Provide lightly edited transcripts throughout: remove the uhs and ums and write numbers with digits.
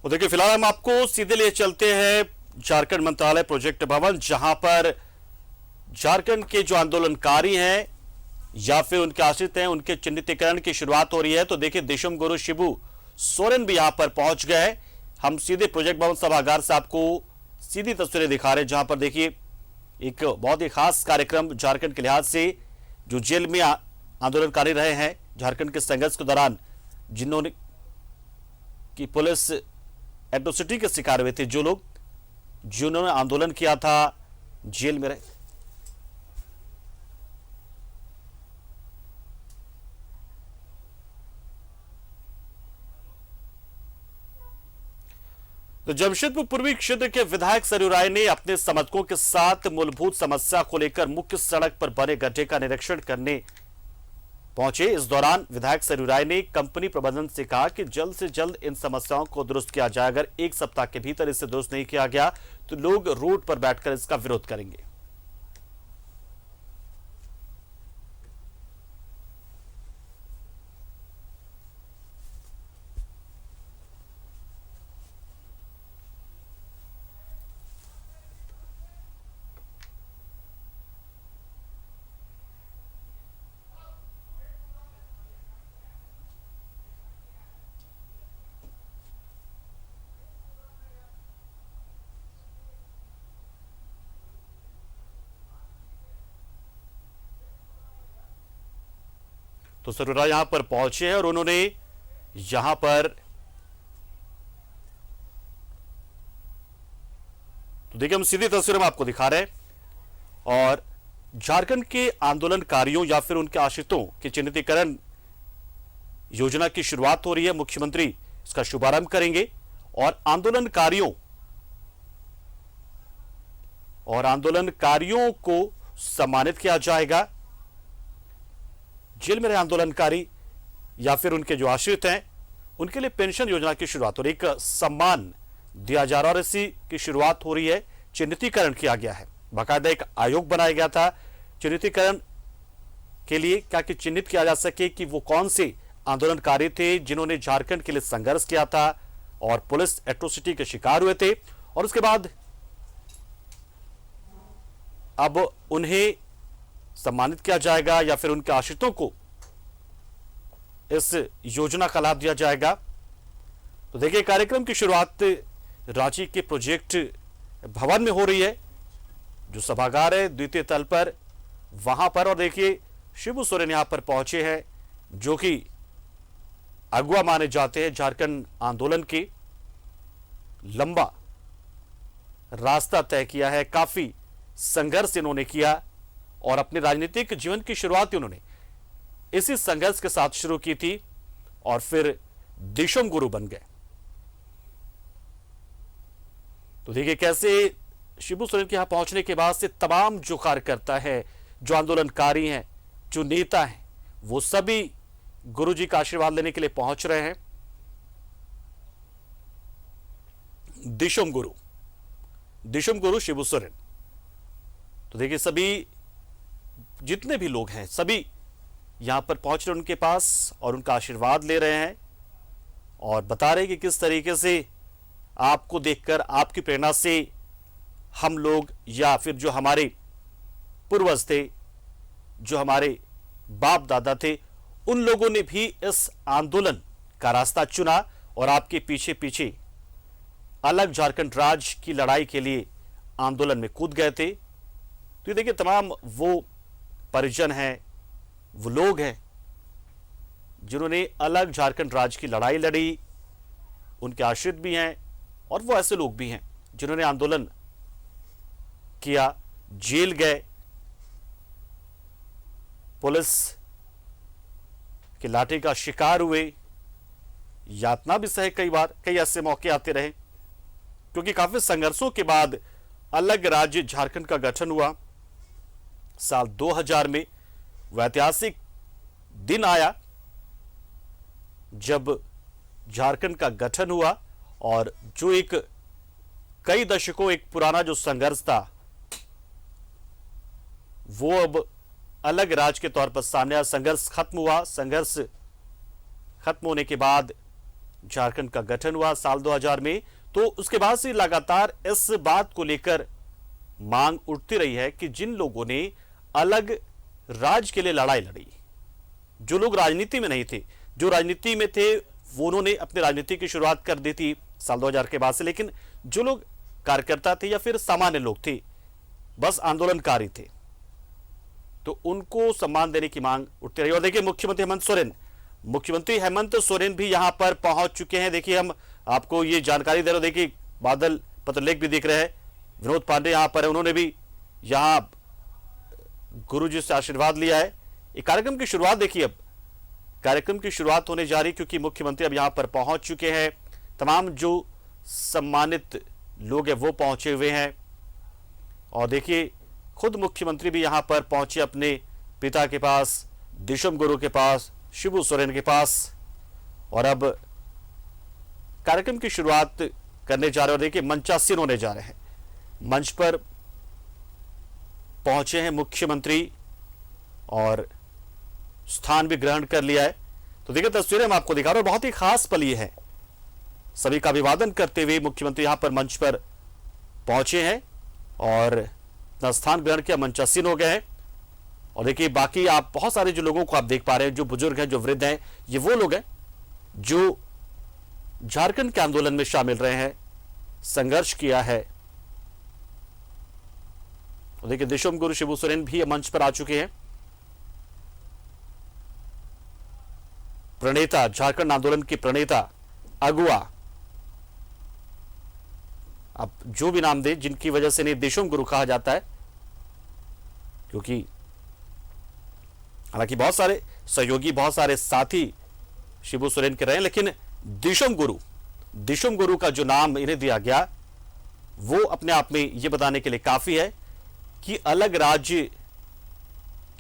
तो देखिए, फिलहाल हम आपको सीधे लिए चलते हैं झारखंड मंत्रालय प्रोजेक्ट भवन, जहां पर झारखंड के जो आंदोलनकारी हैं या फिर उनके आश्रित हैं, उनके चिन्हितीकरण की शुरुआत हो रही है। तो देखिए, देशम गुरु शिबू सोरेन भी यहां पर पहुंच गए। हम सीधे प्रोजेक्ट भवन सभागार से आपको सीधी तस्वीरें दिखा रहे हैं, जहां पर देखिए एक बहुत ही खास कार्यक्रम झारखंड के लिहाज से, जो जेल में आंदोलनकारी रहे हैं झारखंड के संघर्ष के दौरान, जिन्होंने की पुलिस एट्रोसिटी के शिकार हुए थे, जो लोग जिन्होंने आंदोलन किया था, जेल में रहे। तो जमशेदपुर पूर्वी क्षेत्र के विधायक सरयू राय ने अपने समर्थकों के साथ मूलभूत समस्या को लेकर मुख्य सड़क पर बने गड्ढे का निरीक्षण करने पहुंचे। इस दौरान विधायक सरयू राय ने कंपनी प्रबंधन से कहा कि जल्द से जल्द इन समस्याओं को दुरुस्त किया जाए। अगर एक सप्ताह के भीतर इसे दुरुस्त नहीं किया गया तो लोग रोड पर बैठकर इसका विरोध करेंगे। तो सरयू राय यहां पर पहुंचे हैं और उन्होंने यहां पर, तो देखिए हम सीधी तस्वीर में आपको दिखा रहे हैं। और झारखंड के आंदोलनकारियों या फिर उनके आश्रितों के चिन्हितीकरण योजना की शुरुआत हो रही है। मुख्यमंत्री इसका शुभारंभ करेंगे और आंदोलनकारियों को सम्मानित किया जाएगा। जेल में रहे आंदोलनकारी या फिर उनके जो आश्रित हैं, उनके लिए पेंशन योजना की शुरुआत और एक सम्मान दिया जा रहा है और इसी की शुरुआत हो रही है। चिन्हितीकरण किया गया है, बाकायदा एक आयोग बनाया गया था चिन्हितीकरण के लिए, क्या कि चिन्हित किया जा सके कि वो कौन से आंदोलनकारी थे जिन्होंने झारखंड के लिए संघर्ष किया था और पुलिस एट्रोसिटी के शिकार हुए थे। और उसके बाद अब उन्हें सम्मानित किया जाएगा या फिर उनके आश्रितों को इस योजना का लाभ दिया जाएगा। तो देखिए, कार्यक्रम की शुरुआत रांची के प्रोजेक्ट भवन में हो रही है, जो सभागार है द्वितीय तल पर, वहां पर। और देखिए, शिबू सोरेन यहां पर पहुंचे हैं, जो कि अगुवा माने जाते हैं झारखंड आंदोलन के। लंबा रास्ता तय किया है, काफी संघर्ष इन्होंने किया और अपने राजनीतिक जीवन की शुरुआत उन्होंने इसी संघर्ष के साथ शुरू की थी और फिर देशम गुरु बन गए। तो देखिए कैसे शिबू सोरेन के यहां पहुंचने के बाद से तमाम जो कार्यकर्ता है, जो आंदोलनकारी हैं, जो नेता हैं, वो सभी गुरु जी का आशीर्वाद लेने के लिए पहुंच रहे हैं। देशम गुरु शिबू सोरेन। तो देखिए, सभी जितने भी लोग हैं, सभी यहां पर पहुंच रहे उनके पास और उनका आशीर्वाद ले रहे हैं और बता रहे हैं कि किस तरीके से आपको देखकर, आपकी प्रेरणा से हम लोग या फिर जो हमारे पूर्वज थे, जो हमारे बाप दादा थे, उन लोगों ने भी इस आंदोलन का रास्ता चुना और आपके पीछे पीछे अलग झारखंड राज्य की लड़ाई के लिए आंदोलन में कूद गए थे। तो ये देखिए, तमाम वो परिजन हैं, वो लोग हैं जिन्होंने अलग झारखंड राज्य की लड़ाई लड़ी, उनके आश्रित भी हैं और वो ऐसे लोग भी हैं जिन्होंने आंदोलन किया, जेल गए, पुलिस की लाठी का शिकार हुए, यातना भी सहे कई बार। कई ऐसे मौके आते रहे, क्योंकि काफी संघर्षों के बाद अलग राज्य झारखंड का गठन हुआ। साल 2000 में वह ऐतिहासिक दिन आया जब झारखंड का गठन हुआ और जो एक कई दशकों एक पुराना जो संघर्ष था, वो अब अलग राज्य के तौर पर सामने आया। संघर्ष खत्म हुआ। संघर्ष खत्म होने के बाद झारखंड का गठन हुआ साल 2000 में, तो उसके बाद से लगातार इस बात को लेकर मांग उठती रही है कि जिन लोगों ने अलग राज्य के लिए लड़ाई लड़ी, जो लोग राजनीति में नहीं थे, जो राजनीति में थे वो उन्होंने अपनी राजनीति की शुरुआत कर दी थी साल 2000 के बाद से, लेकिन जो लोग कार्यकर्ता थे या फिर सामान्य लोग थे, बस आंदोलनकारी थे, तो उनको सम्मान देने की मांग उठती रही। और देखिए मुख्यमंत्री हेमंत सोरेन भी यहां पर पहुंच चुके हैं। देखिए हम आपको ये जानकारी दे रहे हो, देखिए बादल पत्रलेख भी दिख रहे हैं, विनोद पांडे यहां पर है, उन्होंने भी यहां गुरुजी से आशीर्वाद लिया है। ये कार्यक्रम की शुरुआत देखिए, अब कार्यक्रम की शुरुआत होने जा रही, क्योंकि मुख्यमंत्री अब यहां पर पहुंच चुके हैं, तमाम जो सम्मानित लोग हैं वो पहुंचे हुए हैं। और देखिए खुद मुख्यमंत्री भी यहां पर पहुंचे अपने पिता के पास, दिशम गुरु के पास, शिबू सोरेन के पास, और अब कार्यक्रम की शुरुआत करने जा रहे हैं। और देखिए मंचासीन होने जा रहे हैं, मंच पर पहुंचे हैं मुख्यमंत्री और स्थान भी ग्रहण कर लिया है। तो देखिए तस्वीरें हम आपको दिखा रहे हैं, बहुत ही खास पल ये है। सभी का अभिवादन करते हुए मुख्यमंत्री यहां पर मंच पर पहुंचे हैं और अपना स्थान ग्रहण किया, मंचासीन हो गए हैं। और देखिए बाकी आप बहुत सारे जो लोगों को आप देख पा रहे हैं, जो बुजुर्ग हैं, जो वृद्ध हैं, ये वो लोग हैं जो झारखंड के आंदोलन में शामिल रहे हैं, संघर्ष किया है। और देखिए दिशम गुरु शिबू सोरेन भी मंच पर आ चुके हैं, प्रणेता, झारखंड आंदोलन के प्रणेता, अगुआ, आप जो भी नाम दे, जिनकी वजह से इन्हें दिशम गुरु कहा जाता है, क्योंकि हालांकि बहुत सारे सहयोगी, बहुत सारे साथी शिबू सोरेन के रहे, लेकिन दिशम गुरु का जो नाम इन्हें दिया गया वो अपने आप में यह बताने के लिए काफी है कि अलग राज्य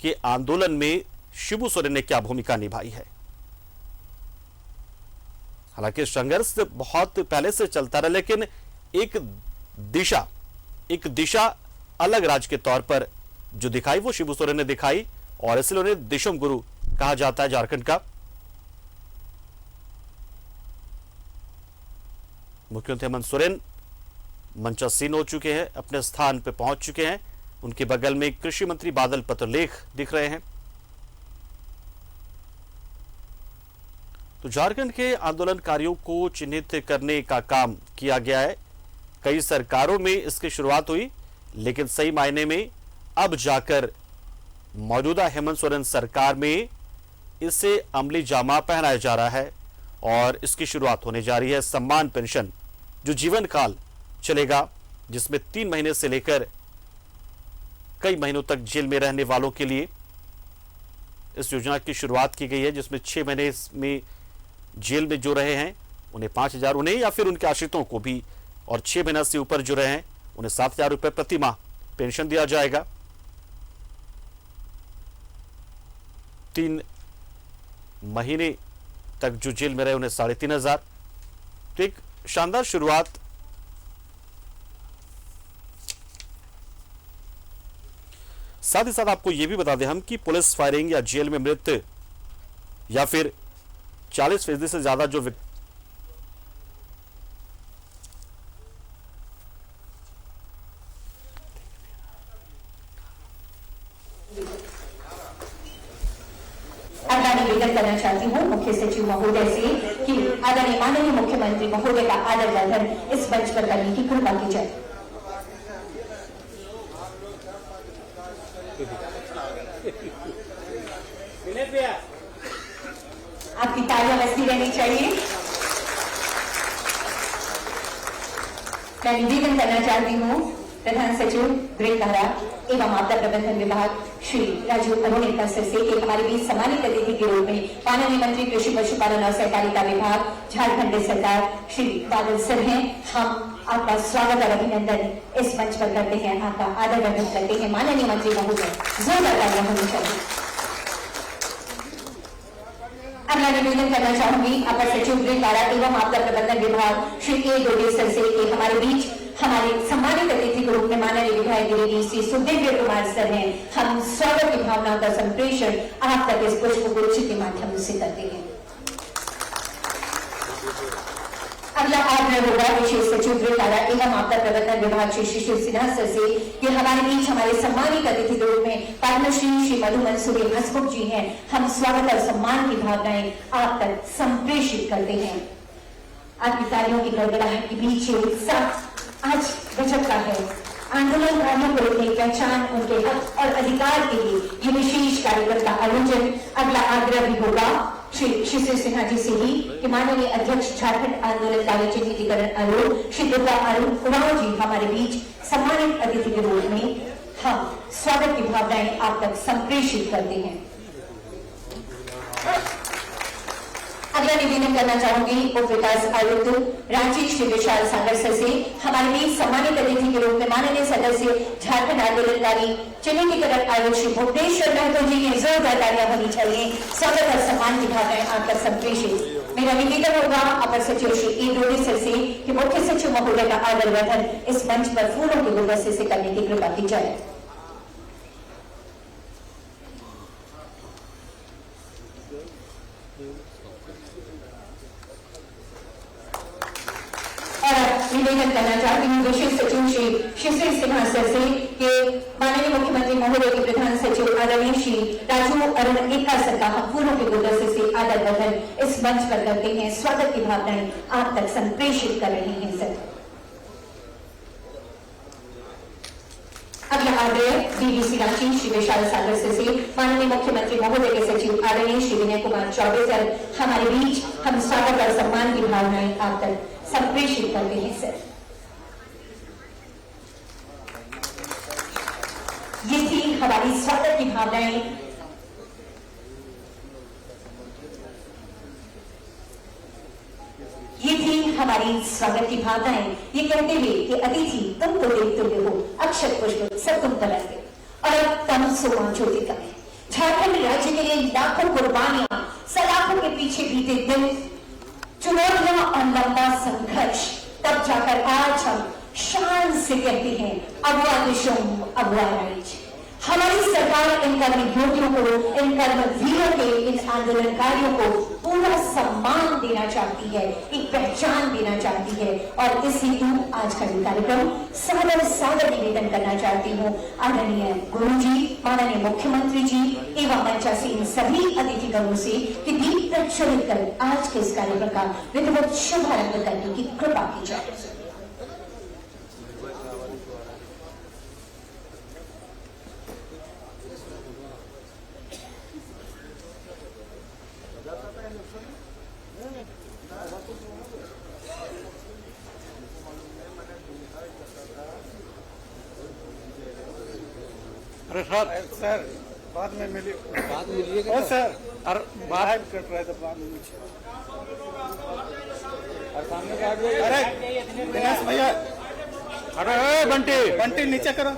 के आंदोलन में शिबू सोरेन ने क्या भूमिका निभाई है। हालांकि संघर्ष बहुत पहले से चलता रहा, लेकिन एक दिशा अलग राज्य के तौर पर जो दिखाई वो शिबू सोरेन ने दिखाई, और इसलिए उन्हें दिशम गुरु कहा जाता है झारखंड का। मुख्यमंत्री हेमंत सोरेन मंचासीन हो चुके हैं, अपने स्थान पर पहुंच चुके हैं। उनके बगल में कृषि मंत्री बादल पत्रलेख दिख रहे हैं। तो झारखंड के आंदोलनकारियों को चिन्हित करने का काम किया गया है। कई सरकारों में इसकी शुरुआत हुई, लेकिन सही मायने में अब जाकर मौजूदा हेमंत सोरेन सरकार में इसे अमली जामा पहनाया जा रहा है और इसकी शुरुआत होने जा रही है। सम्मान पेंशन जो जीवन काल चलेगा, जिसमें 3 महीने से लेकर कई महीनों तक जेल में रहने वालों के लिए इस योजना की शुरुआत की गई है, जिसमें 6 महीने में जेल में जो रहे हैं उन्हें 5,000, उन्हें या फिर उनके आश्रितों को भी, और 6 महीने से ऊपर जो रहे हैं उन्हें 7,000 रुपए प्रति माह पेंशन दिया जाएगा। 3 महीने तक जो जेल में रहे उन्हें 3,500। तो एक शानदार शुरुआत। साथ ही साथ आपको यह भी बता दें हम कि पुलिस फायरिंग या जेल में मृत या फिर 40% से ज्यादा जो निवेदन करना चाहती हूँ मुख्य सचिव महोदय से कि आदरणीय माननीय मुख्यमंत्री महोदय का आदर वर्धन इस मंच पर करने की कृपा की जाए। आपकी तालियां बजती रहनी चाहिए। मैं निवेदन करना चाहती हूँ प्रधान सचिव गृह कारा एवं आपदा प्रबंधन विभाग श्री राजू अरुणिका सर से कि हमारे बीच सम्मानित अतिथि के रूप में माननीय मंत्री कृषि पशुपालन और सहकारिता विभाग झारखंड सरकार श्री बादल सर हैं। हम आपका स्वागत और अभिनंदन इस मंच पर करते हैं, आपका आदर वर्धन करते हैं। माननीय मंत्री महोदय, जोरदार तालियां होनी चाहिए। अब मैं निवेदन करना चाहूंगी अपर सचिव गृह कारा एवं आपदा प्रबंधन विभाग श्री ए गोडे सर से कि हमारे बीच हमारे सम्मानित अतिथि के रूप में माननीय विधायक गिरिडीह श्री सुखदेव कुमार सर हैं। हम स्वागत की भावनाओं का संप्रेषण आप तक इस पुष्प गुच्छ के माध्यम से करते हैं। अगला आग्रह होगा विशेष सचिव गृह कारा एवं आपदा प्रबंधन विभाग श्री शिशिर सिन्हा सर से कि हमारे बीच हमारे सम्मानित अतिथि के रूप में पद्मश्री श्री मधु मंसूरी हसमुख जी हैं। हम स्वागत और सम्मान की भावनाएं आप तक संप्रेषित करते हैं। आपकी तालियों की गड़गड़ाहट के बीच उत्साह आज गजब का है। आंदोलनकारियों को उनकी पहचान, उनके हक और अधिकार के लिए ये विशेष कार्यक्रम का आयोजन। अगला आग्रह भी होगा श्री शिशिर सिन्हा जी से ही कि माननीय अध्यक्ष झारखंड आंदोलनकारी चिन्हितीकरण आयोग श्री दुर्गा उरांव जी हमारे बीच सम्मानित अतिथि के रूप में हम स्वागत की भावनाएं आप तक संप्रेषित करते हैं। अगला निवेदन करना चाहूंगी उप विकास आयुक्त रांची श्री विशाल सागर सर से हमारे बीच सम्मानित अतिथि के रूप में माननीय सदस्य झारखंड आंदोलनकारी चिन्हितीकरण आयोग श्री भुवनेश्वर महतो जी की जोरदार तालियां होनी चाहिए। स्वागत और सम्मान की भावनाएं आप तक संप्रेषित। मेरा निवेदन होगा अपर सचिव श्री ए डोडे सर से कि मुख्य सचिव महोदय का आदर वर्धन इस मंच पर फूलों के गुलदस्ते से करने की कृपा की जाए। निवेदन करना चाहती हूँ विशेष सचिव श्री शिशिर सिन्हा सर से कि माननीय मुख्यमंत्री महोदय के प्रधान सचिव आदरणीय श्री राजू अरुण एक्का सर का हम फूलों के गुलदस्ते से आदर वर्धन इस मंच पर करते हैं। स्वागत की भावनाएं आप तक संप्रेषित कर रहे हैं सर। अगला आग्रह डीवीसी रांची श्री विशाल सागर सर से माननीय मुख्यमंत्री महोदय के सचिव आदरणीय श्री विनय कुमार चौबे सर हमारे बीच हम स्वागत और सम्मान की भावनाएं आप तक संप्रेषित करते हैं सर। ये थी हमारी स्वागत की भावनाएं। ये थी हमारी स्वागत की भावनाएं। ये कहते हुए कि अतिथि तुम तो देव तुल्य हो, अक्षत पुष्प सब तुम तरसते और अब तम सोमा ज्योति तमें। झारखंड राज्य के लिए लाखों कुर्बानियां, सलाखों के पीछे बीते दिन, चुनौतियां और लंबा संघर्ष, तब जाकर आज हम शान से कहते हैं अगुआ दिशोम अगुआ राइज। हमारी सरकार इन कर्म योगियों को, इन कर्म वीरों के, इन आंदोलनकारियों को पूरा सम्मान देना चाहती है, एक पहचान देना चाहती है और इस हेतु आज का ये कार्यक्रम सादर सादर निवेदन करना चाहती हूँ आदरणीय गुरु जी, माननीय मुख्यमंत्री जी एवं मंचासीन सभी अतिथिगणों से कि दीप प्रज्वलित कर आज के इस कार्यक्रम का विधिवत शुभारंभ करने की कृपा की जाए। अरे सर बाद में मिलिए सर और बात कट रहा है तो बाद में अरे दिनेश भैया, अरे बंटी नीचे करो।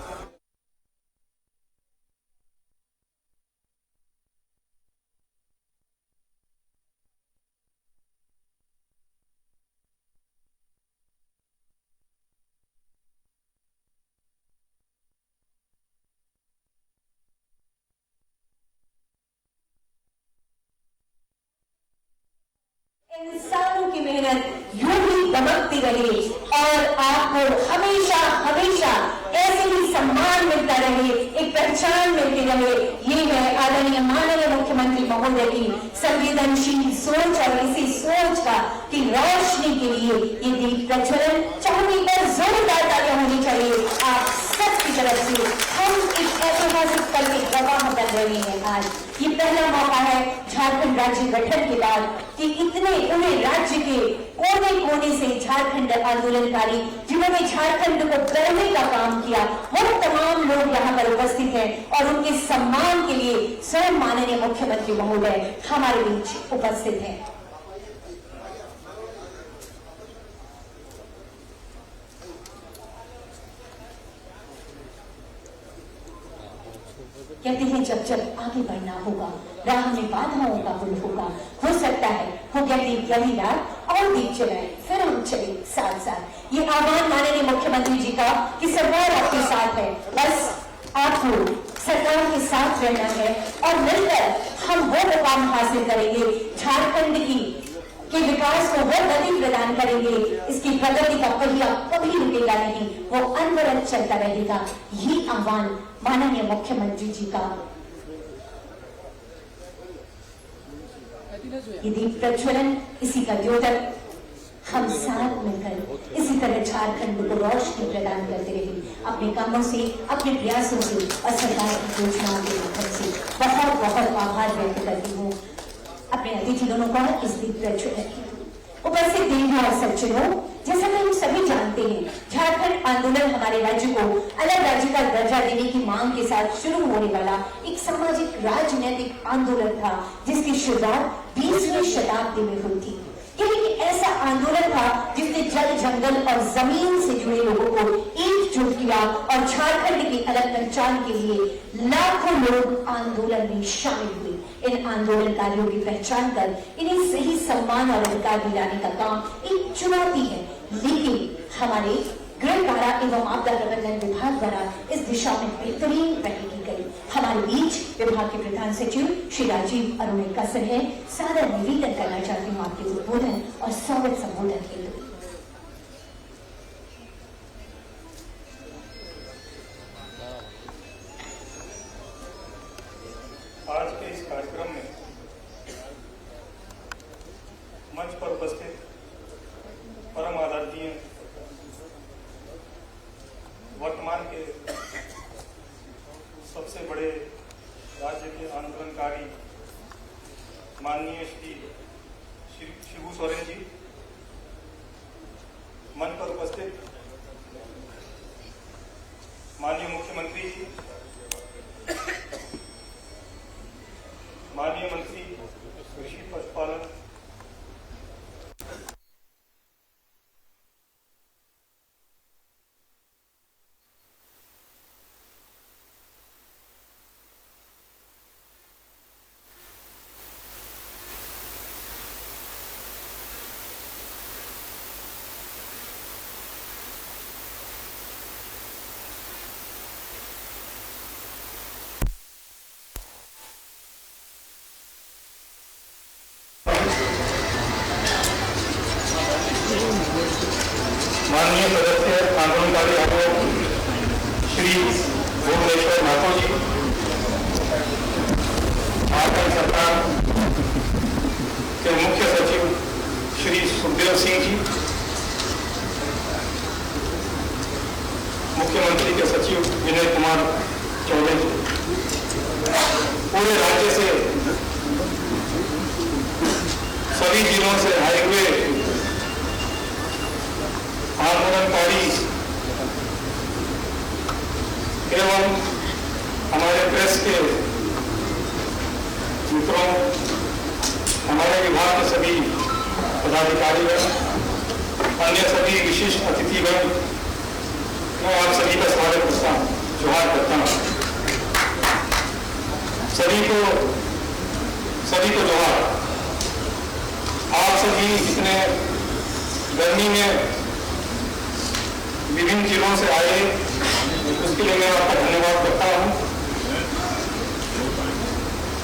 इंसानों की मेहनत यूं ही दमकती रहे और आपको हमेशा हमेशा ऐसे ही सम्मान मिलता रहे, एक पहचान मिलती रहे। ये है आदरणीय माननीय मुख्यमंत्री महोदय की संवेदनशील सोच और इसी सोच का की रोशनी के लिए ये दीप प्रज्वलन चाहूंगी पर जोरदार तालियां होनी चाहिए आप सबकी तरफ से। हम एक ऐतिहासिक पल के गवाह बन रहे हैं। आज ये पहला मौका है झारखंड राज्य गठन के बाद कि इतने पूरे राज्य के कोने कोने से झारखंड आंदोलनकारी जिन्होंने झारखंड को गढ़ने का काम किया, वो तमाम लोग यहाँ पर उपस्थित हैं और उनके सम्मान के लिए स्वयं माननीय मुख्यमंत्री महोदय हमारे बीच उपस्थित हैं। कहते हैं जब जब आगे बढ़ना होगा राह में बाधाओं का पुल होगा, हो सकता है हो गई गली रात और दीप जलाए फिर हम चले साथ साथ। ये आह्वान माननीय मुख्यमंत्री जी का कि सरकार आपके साथ है, बस आपको सरकार के साथ रहना है और मिलकर हम वो मुकाम हासिल करेंगे झारखंड की कि विकास को वो गति प्रदान करेंगे, इसकी प्रगति का पहिया कभी रुकेगा नहीं, वो अनवरत चलता रहेगा। ये आह्वान माननीय मुख्यमंत्री जी का ये दीप प्रज्वलन, इसी का द्योतक हम साथ मिलकर इसी तरह झारखंड को रोशनी प्रदान करते रहे, अपने कामों से, अपने प्रयासों से और सरकार की योजनाओं के माध्यम से। बहुत बहुत आभार व्यक्त करती हूँ अपने अतिथि दोनों का इस दीप प्रज्वलन की। ऊपर से देव और सज्जनों, जैसा कि हम सभी जानते हैं, झारखंड आंदोलन हमारे राज्य को अलग राज्य का दर्जा देने की मांग के साथ शुरू होने वाला एक सामाजिक राजनीतिक आंदोलन था, जिसकी शुरुआत 20वीं शताब्दी में हुई थी। ये एक ऐसा आंदोलन था जिसने जल, जंगल और जमीन से जुड़े लोगों को एकजुट किया और झारखंड की अलग पहचान के लिए लाखों लोग आंदोलन में शामिल हुए। इन आंदोलनकारियों की पहचान कर इन्हें सही सम्मान और अधिकार दिलाने का काम एक चुनौती है, लेकिन हमारे गृह कारा एवं आपदा प्रबंधन विभाग द्वारा इस दिशा में बेहतरीन पहल की गई। हमारे बीच विभाग के प्रधान सचिव श्री राजीव अरुणेकर सर है। सादर निवेदन करना चाहती हूँ आपके उद्बोधन और स्वागत संबोधन हेतु। आज के इस कार्यक्रम में मंच पर उपस्थित परम आदरणीय वर्तमान के सबसे बड़े राज्य के आंदोलनकारी माननीय श्री शिबू सोरेन जी, मंच पर उपस्थित माननीय मुख्यमंत्री जी, माननीय मंत्री कृषि पशुपालन, माननीय सदस्य आंदोलनकारी आयोग श्री भुवनेश्वर ठाकुर जी, झारखंड सरकार के मुख्य सचिव श्री सुखदेव सिंह जी, मुख्यमंत्री के सचिव विनय कुमार चौबे जी, पूरे राज्य से सभी जिलों से आए हुए आंदोलनकारी एवं हमारे प्रेस के मित्रों, हमारे विभाग के सभी पदाधिकारीगण, अन्य सभी विशिष्ट अतिथिगण, मैं आप सभी का स्वागत करता हूँ, जोहार करता हूँ। सभी को जोहार। आप सभी जितने गर्मी में विभिन्न जिलों से आए, उसके लिए मैं आपका धन्यवाद करता हूं।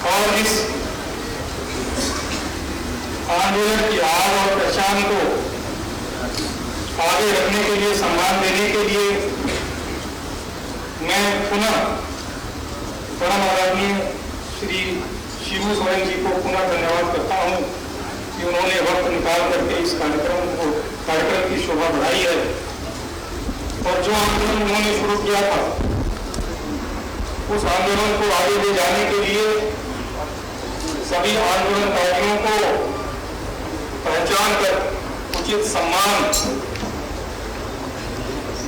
और इस आंदोलन की आग और पहचान को आगे रखने के लिए, सम्मान देने के लिए मैं पुनः परम आदरणीय श्री शिबू सोरेन जी को पुनः धन्यवाद करता हूं कि उन्होंने वक्त निकाल करके इस कार्यक्रम की शोभा बढ़ाई है। और जो आंदोलन उन्होंने शुरू किया था, उस आंदोलन को आगे ले जाने के लिए सभी आंदोलनकारियों को पहचान कर उचित सम्मान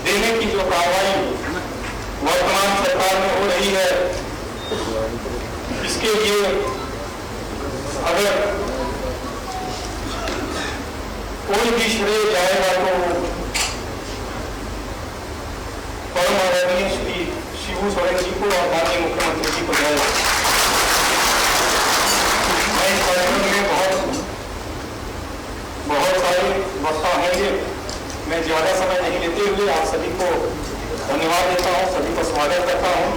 देने की जो कार्रवाई वर्तमान सरकार में हो रही है, इसके लिए अगर कोई भी श्रेय जाएगा तो परम आदरणीय श्री शिबू सोरेन जी को और माननीय मुख्यमंत्री जी को जाएगा। मैं इस कार्यक्रम में बहुत सारे वक्ता होंगे, मैं ज्यादा समय नहीं लेते हुए आप सभी को धन्यवाद देता हूँ, सभी का स्वागत करता हूँ।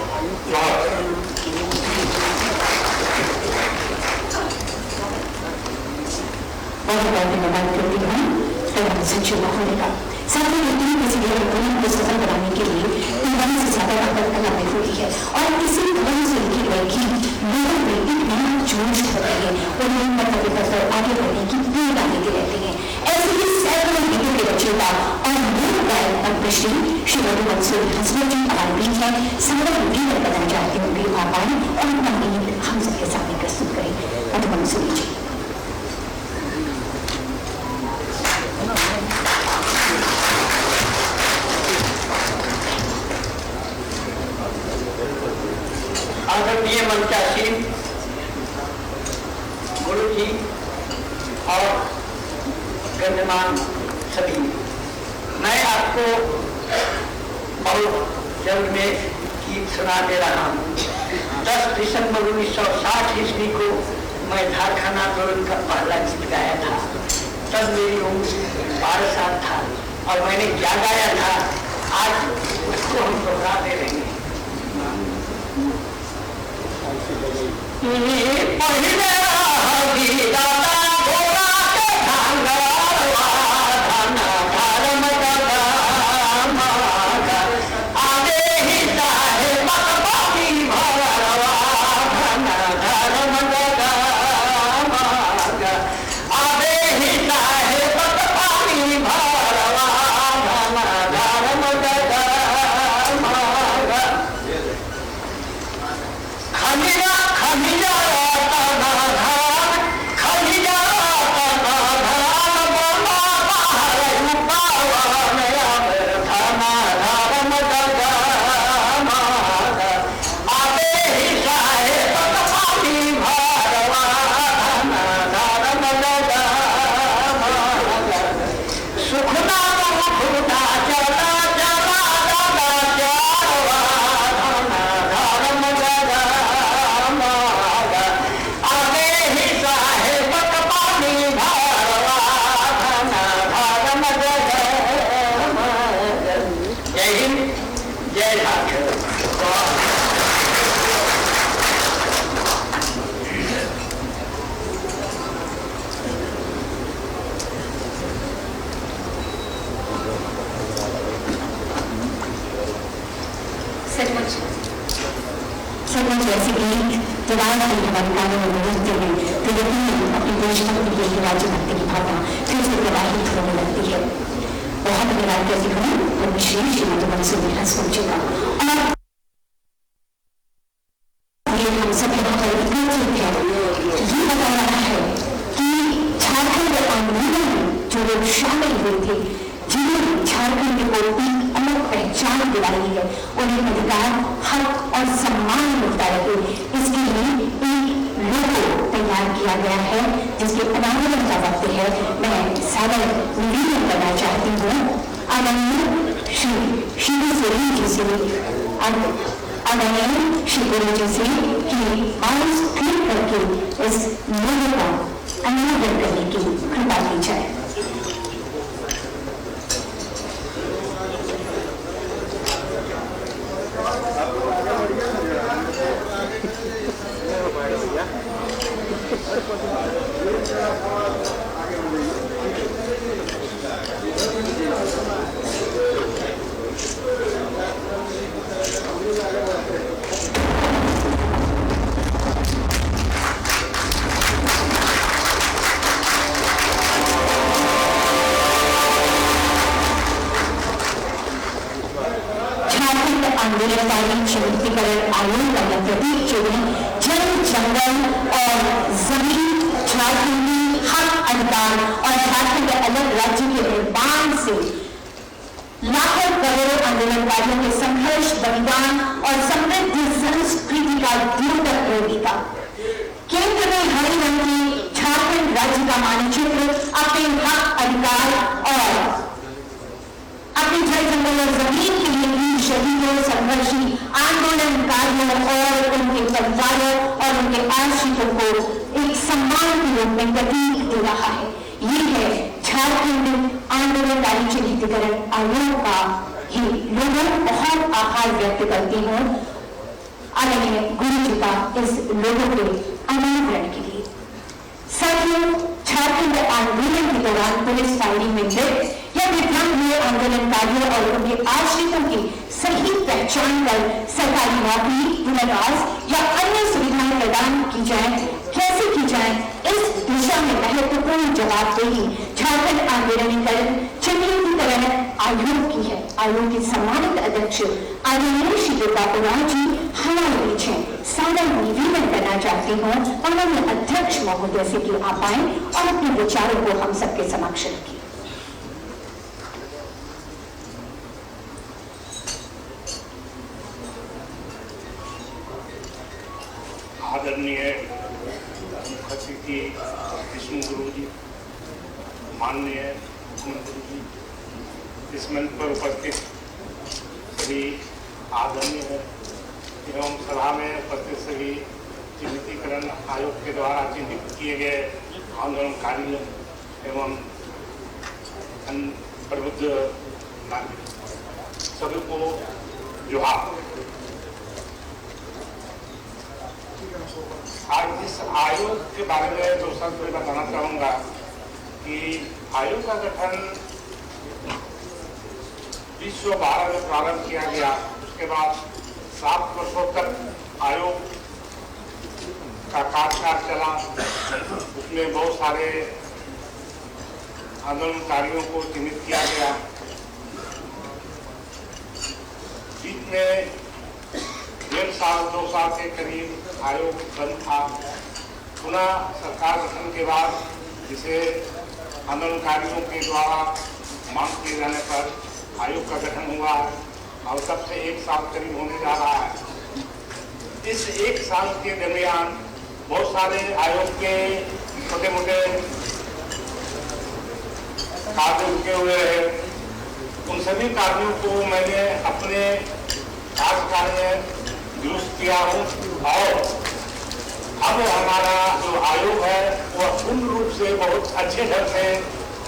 बहुत बहुत धन्यवाद करती हूँ प्रधान सचिव महोदय का। साथ ही टीम किसी भी कार्यक्रम को सफल बनाने के लिए ईमान से ज्यादा ताकत लगानी होती है और इसी धर्म से लिखी गई कि लोगों में एक नया जोश होता है और नई मतभेद पर आगे बढ़ने की प्रेरणा देते रहते हैं। ऐसे ही सैकड़ों गीतों के रचयिता और लोक गायक पद्मश्री श्री मधु मंसूर हंसराज जी हमारे बीच है। संगत लीडर बताना चाहते हैं उनके आभार और उनका गीत हम सबके सामने प्रस्तुत करें। मधु मंसूर जी। आदरणीय मंचासीन गुरु जी और गण्यमान सभी, मैं आपको बहुत जल्द में गीत सुना दे रहा हूँ। 10 दिसंबर 1960 ईस्वी को मैं झारखंड आंदोलन का पहला गीत गाया था। तब मेरी उम्र 12 साल था और मैंने क्या गाया था आज उसको हम दोहरा दे रहे हैं। सचमुच ऐसे गीत जब आज भी हमारे कानों में गूंजते हैं तो यकीन अपनी देशभक्ति की राज्यभक्ति की भावना फिर से प्रवाहित होने लगती है। बहुत धन्यवाद करती हूँ और विशेष श्री मधु मंसूर हंसराज जी का। और हम सभी बहुत ये बता रहा है कि झारखंड आंदोलन में जो लोग शामिल हुए थे, जिन्होंने झारखंड को एक अलग पहचान दिलाई है, उन्हें अधिकार, हक और सम्मान मिलता रहे, इसके लिए एक लोगो तैयार किया गया है जिसके अनावरण का वक्त है। मैं सादर निवेदन करना चाहती हूँ आदरणीय श्री शिबू सोरेन जी से कि माउस क्लिक करके इस लोगो का अनावरण करने की कृपा की जाए। आंदोलनकारी क्षमतीकरण आयोग का प्रतीक जो है जल, जंगल और जमीन, झारखंडी हक अधिकार और झारखंड अलग राज्य के निर्माण से लाखों करोड़ों आंदोलनकारियों के संघर्ष, बलिदान और समृद्ध संस्कृति का द्योतक प्रतीका। केंद्र में हरे रंग की झारखंड राज्य का मानचित्र अपने हक, अधिकार और अपने जल, जंगल और जमीन के लिए शहीदों, संघर्षी आंदोलनकारियों और उनके परिवारों और उनके आश्रितों को एक सम्मान के रूप में प्रतीक दे रहा है। ये है झारखंड आंदोलनकारी क्षमतीकरण आयोग का ही लोगों। बहुत आभार व्यक्त करती हूँ आदरणीय गुरु जी का इस लोगों के अनावरण के लिए। साथियों, झारखंड आंदोलन के दौरान पुलिस फायरिंग में मृत या दिव्यांग हुए आंदोलनकारियों और उनके आश्रितों की सही पहचान कर सरकारी नौकरी, पुनर्वास या अन्य सुविधाएं प्रदान की जाए, कैसे की जाए, इस दिशा में महत्वपूर्ण जवाबदेही झारखंड आंदोलनकरण चक्र की तरह आयोग की है। आयोग के सम्मानित अध्यक्ष आदरणीय श्री दुर्गा उरांव जी हमारे बीच हैं। सादर निवेदन करना चाहती हूँ माननीय अध्यक्ष महोदय से कि आप आए और अपने विचारों को हम सबके समक्ष रखें। आदरणीय मुख्य अतिथि विष्णु गुरु जी, माननीय मुख्यमंत्री जी, इस मंच पर उपस्थित सभी आदरणीय एवं सभा में उपस्थित सभी चिन्हितीकरण आयोग के द्वारा चिन्हित किए गए आंदोलनकारी एवं प्रबुद्ध नागरिक सभी को जोहार। आज इस आयोग के बारे में दो शब्द मैं बताना चाहूँगा कि आयोग का गठन विश्व 12 में प्रारंभ किया गया। उसके बाद 7 वर्षों तक आयोग का कार्यकाल चला। उसमें बहुत सारे आंदोलनकारियों को चिन्हित किया गया। बीच में 1.5 साल 2 साल के करीब आयोग बंद था। पुनः सरकार गठन के बाद जिसे आंदोलनकारियों के द्वारा मांग किए जाने पर आयोग का गठन हुआ है और तब से 1 साल करीब होने जा रहा है। इस 1 साल के दरमियान बहुत सारे आयोग के छोटे मोटे कार्य रुके हुए हैं। उन सभी कार्यों को मैंने अपने कार्यकाल में दुरुस्त किया हूँ और अब हमारा जो आयोग है वह पूर्ण रूप से बहुत अच्छे ढंग से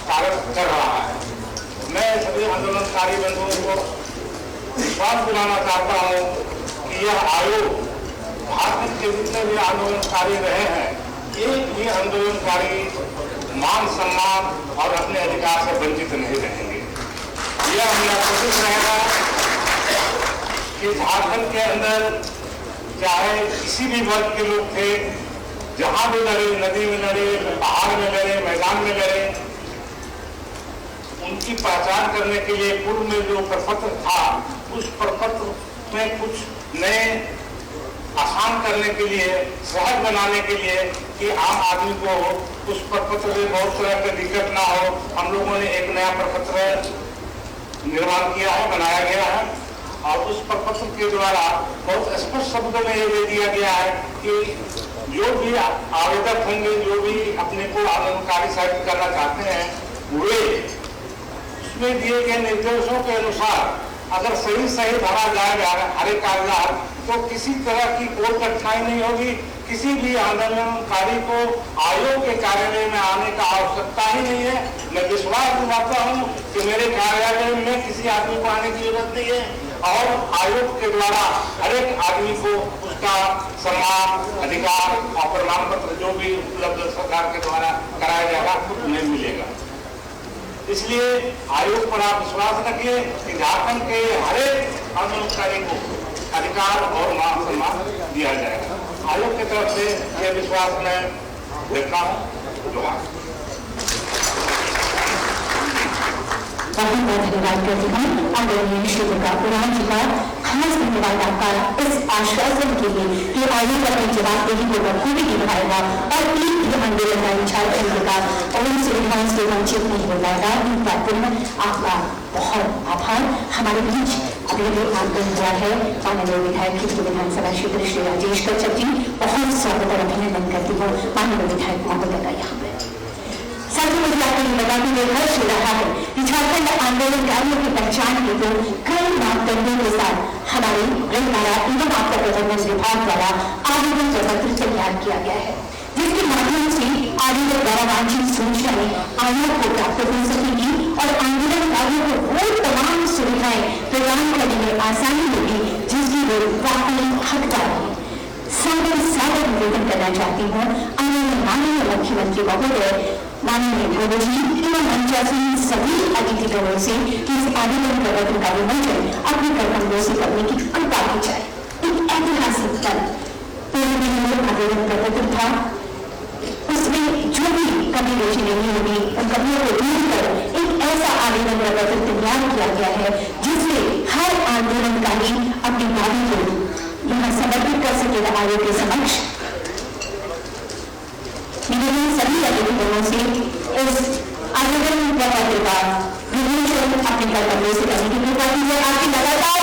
कार्य कर रहा है। मैं सभी आंदोलनकारी बंधुओं को विश्वास दिलाना चाहता हूँ कि यह आयोग भारत के जितने भी आंदोलनकारी रहे हैं, एक भी आंदोलनकारी मान सम्मान और अपने अधिकार से वंचित नहीं रहेंगे। यह मेरा कोशिश रहेगा कि झारखंड के अंदर चाहे किसी भी वर्ग के लोग थे, जहां भी लड़े, नदी में लड़े, पहाड़ में लड़े, मैदान में लड़े, उनकी पहचान करने के लिए पूर्व में जो प्रपत्र था, उस प्रपत्र में कुछ नए आसान करने के लिए, सहज बनाने के लिए कि आम आदमी को उस प्रपत्र में बहुत तरह की दिक्कत ना हो, हम लोगों ने एक नया प्रपत्र निर्माण किया है, बनाया गया है और उस प्रपत्र के द्वारा बहुत स्पष्ट शब्दों में ये दे दिया गया है कि जो भी आवेदक होंगे, जो भी अपने को आंदोलनकारी साबित करना चाहते हैं, वे उसमें दिए गए निर्देशों के अनुसार अगर सही भरा जाएगा हर एक कागजात, तो किसी तरह की कोई कठिनाई नहीं होगी। किसी भी आंदोलनकारी को आयोग के कार्यालय में आने का आवश्यकता ही नहीं है। मैं विश्वास दिलाता हूँ कि मेरे कार्यालय में किसी आदमी को आने की जरूरत नहीं है और आयोग के द्वारा हर एक आदमी को उसका सम्मान, अधिकार और प्रमाण पत्र जो भी उपलब्ध सरकार के द्वारा कराया जाएगा उन्हें मिलेगा। इसलिए आयोग पर आप विश्वास रखिए कि झारखंड के हर एक आंदोलनकारी को अधिकार और मान सम्मान दिया जाएगा। आयोग की तरफ से यह विश्वास मैं देता हूँ। बहुत बहुत धन्यवाद करती हूँ आदरणीय श्री दुर्गा उरांव जी का। खास धन्यवाद आपका इस आश्वासन के लिए कि आयोग अपनी जवाबदेही को बखूबी निभाएगा और एक भी आंदोलनकारी झारखंड का और उन सुविधाओं से वंचित नहीं हो जाएगा। इन बातों में आपका बहुत आभार। हमारे बीच अभी भी आंदोलन हुआ है माननीय विधायक खिड़की विधानसभा क्षेत्र श्री राजेश कच्छप जी, बहुत स्वागत और अभिनंदन करती हूँ माननीय विधायक महोदय का यहाँ पे। साथ ही मुझे आपको ये बताते हुए हर्ष हो रहा है कि झारखंड आंदोलनकारियों की पहचान के तो कई मापदंडों के साथ हमारे गृह कारा एवं आपदा प्रबंधन विभाग द्वारा आवेदन पत्र तैयार किया गया है, जिसके माध्यम से आवेदक द्वारा वांछित सूचनाएं आयोग को प्राप्त हो सकेगी और आंदोलनकारियों को वो तमाम सुविधाएं प्रदान करने में आसानी होगी जिसकी वे वाकई हकदार है। सादर निवेदन करना चाहती हूँ आंदोलन माननीय मुख्यमंत्री महोदय माननीय गुरुजी एवं मंचासीन सभी अतिथिगणों से कि इस आवेदन प्रवर्तन का विमोचन अपने कर्तव्यों से करने की कृपा की जाए। एक ऐतिहासिक पल पूर्व में आवेदन प्रवर्तन था, उसमें जो भी कमी दोषी नहीं होगी उन कमियों को दूर कर एक ऐसा आवेदन प्रवर्तन तैयार किया गया है जिससे हर आंदोलनकारी अपनी बात को यहाँ समर्पित कर सकेगा आयोग के समक्ष। निवेदन सभी अतिथिगणों से इस आवेदन प्रपत्र का विमोचन अपने कर्तव्यों से करने की कृपा की जाए। आपकी लगातार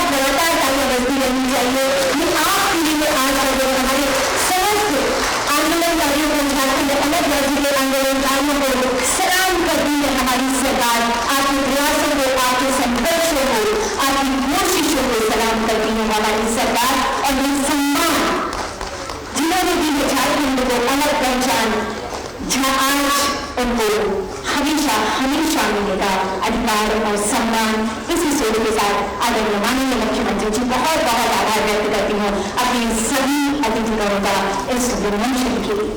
तालियां बजती रहनी चाहिए। ये आपके लिए आज हमारे समस्त आंदोलनकारियों को, झारखंड अलग राज्य के आंदोलनकारियों को सलाम करती है हमारी सरकार। आपके प्रयासों को, आपके संघर्षों को, आपकी कोशिशों को सलाम करती है हमारी सरकार। और ये सम्मान जिन्होंने दी है झारखंड को अलग पहचान, जहां आज उनको हमेशा हमेशा मिलेगा अधिकार और सम्मान। इसी सोच के साथ आदरणीय माननीय मुख्यमंत्री जी बहुत बहुत आभार व्यक्त करती हूँ अपने सभी अतिथिगणों का इस विमोचन के लिए।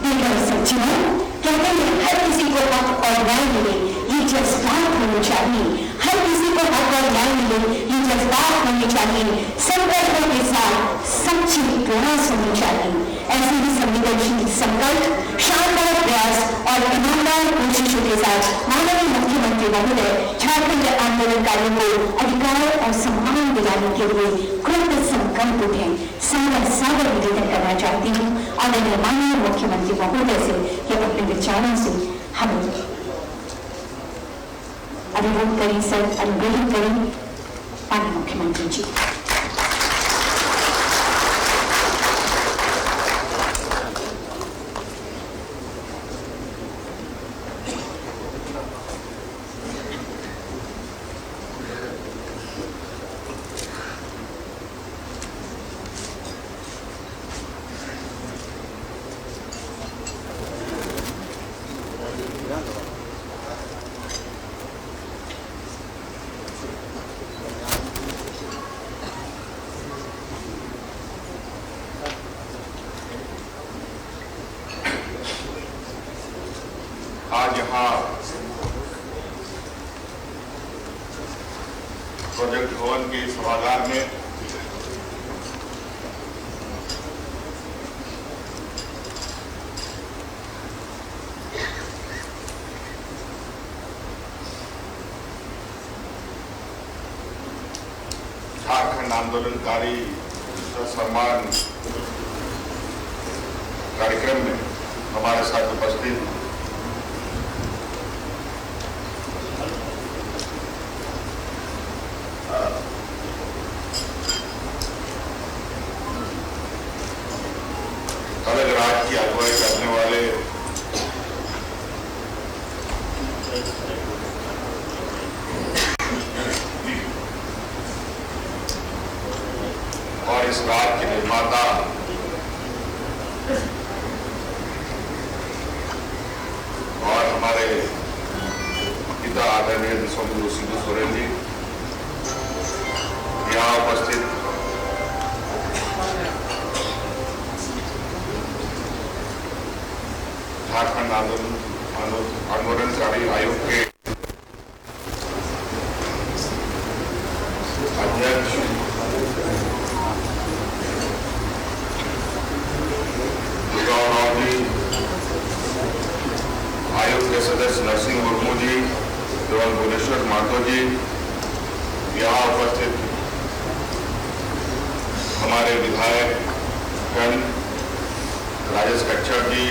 देखकर सच्चियों कहते हैं हर किसी को हक और न्याय मिले, ये जज्बात होने चाहिए। हर किसी को हक और न्याय मिले, ये जज्बात होने चाहिए। संकल्पों के साथ सच्ची प्रयास होने चाहिए। ऐसे ही संवेदनशील संकल्प, शानदार प्रयास और ईमानदार कोशिशों के साथ माननीय मुख्यमंत्री महोदय झारखंड आंदोलनकारियों को अधिकार और सम्मान दिलाने के लिए कृत संकल्प उठे। सागर निवेदन करना चाहती हूँ आदरणीय माननीय मुख्यमंत्री महोदय से कि अपने विचारों से हमें अनुरोध करें, सर अनुग्रहित करें माननीय मुख्यमंत्री जी। आज यहाँ प्रोजेक्ट भवन के सभागार में झारखंड आंदोलनकारी सम्मान कार्यक्रम में हमारे साथ उपस्थित अलग राज्य की अगुवाई करने वाले और इस राज्य के निर्माता और हमारे पिता आदरणीय दिशम गुरु शिबू सोरेन जी, यहाँ उपस्थित झारखंड आंदोलनकारी आयोग के अध्यक्ष दुर्गाराव जी, आयोग के सदस्य नरसिंह मुर्मू जी एवं भुवनेश्वर महतो जी, यहाँ उपस्थित हमारे विधायक गण राजेश कच्छप जी,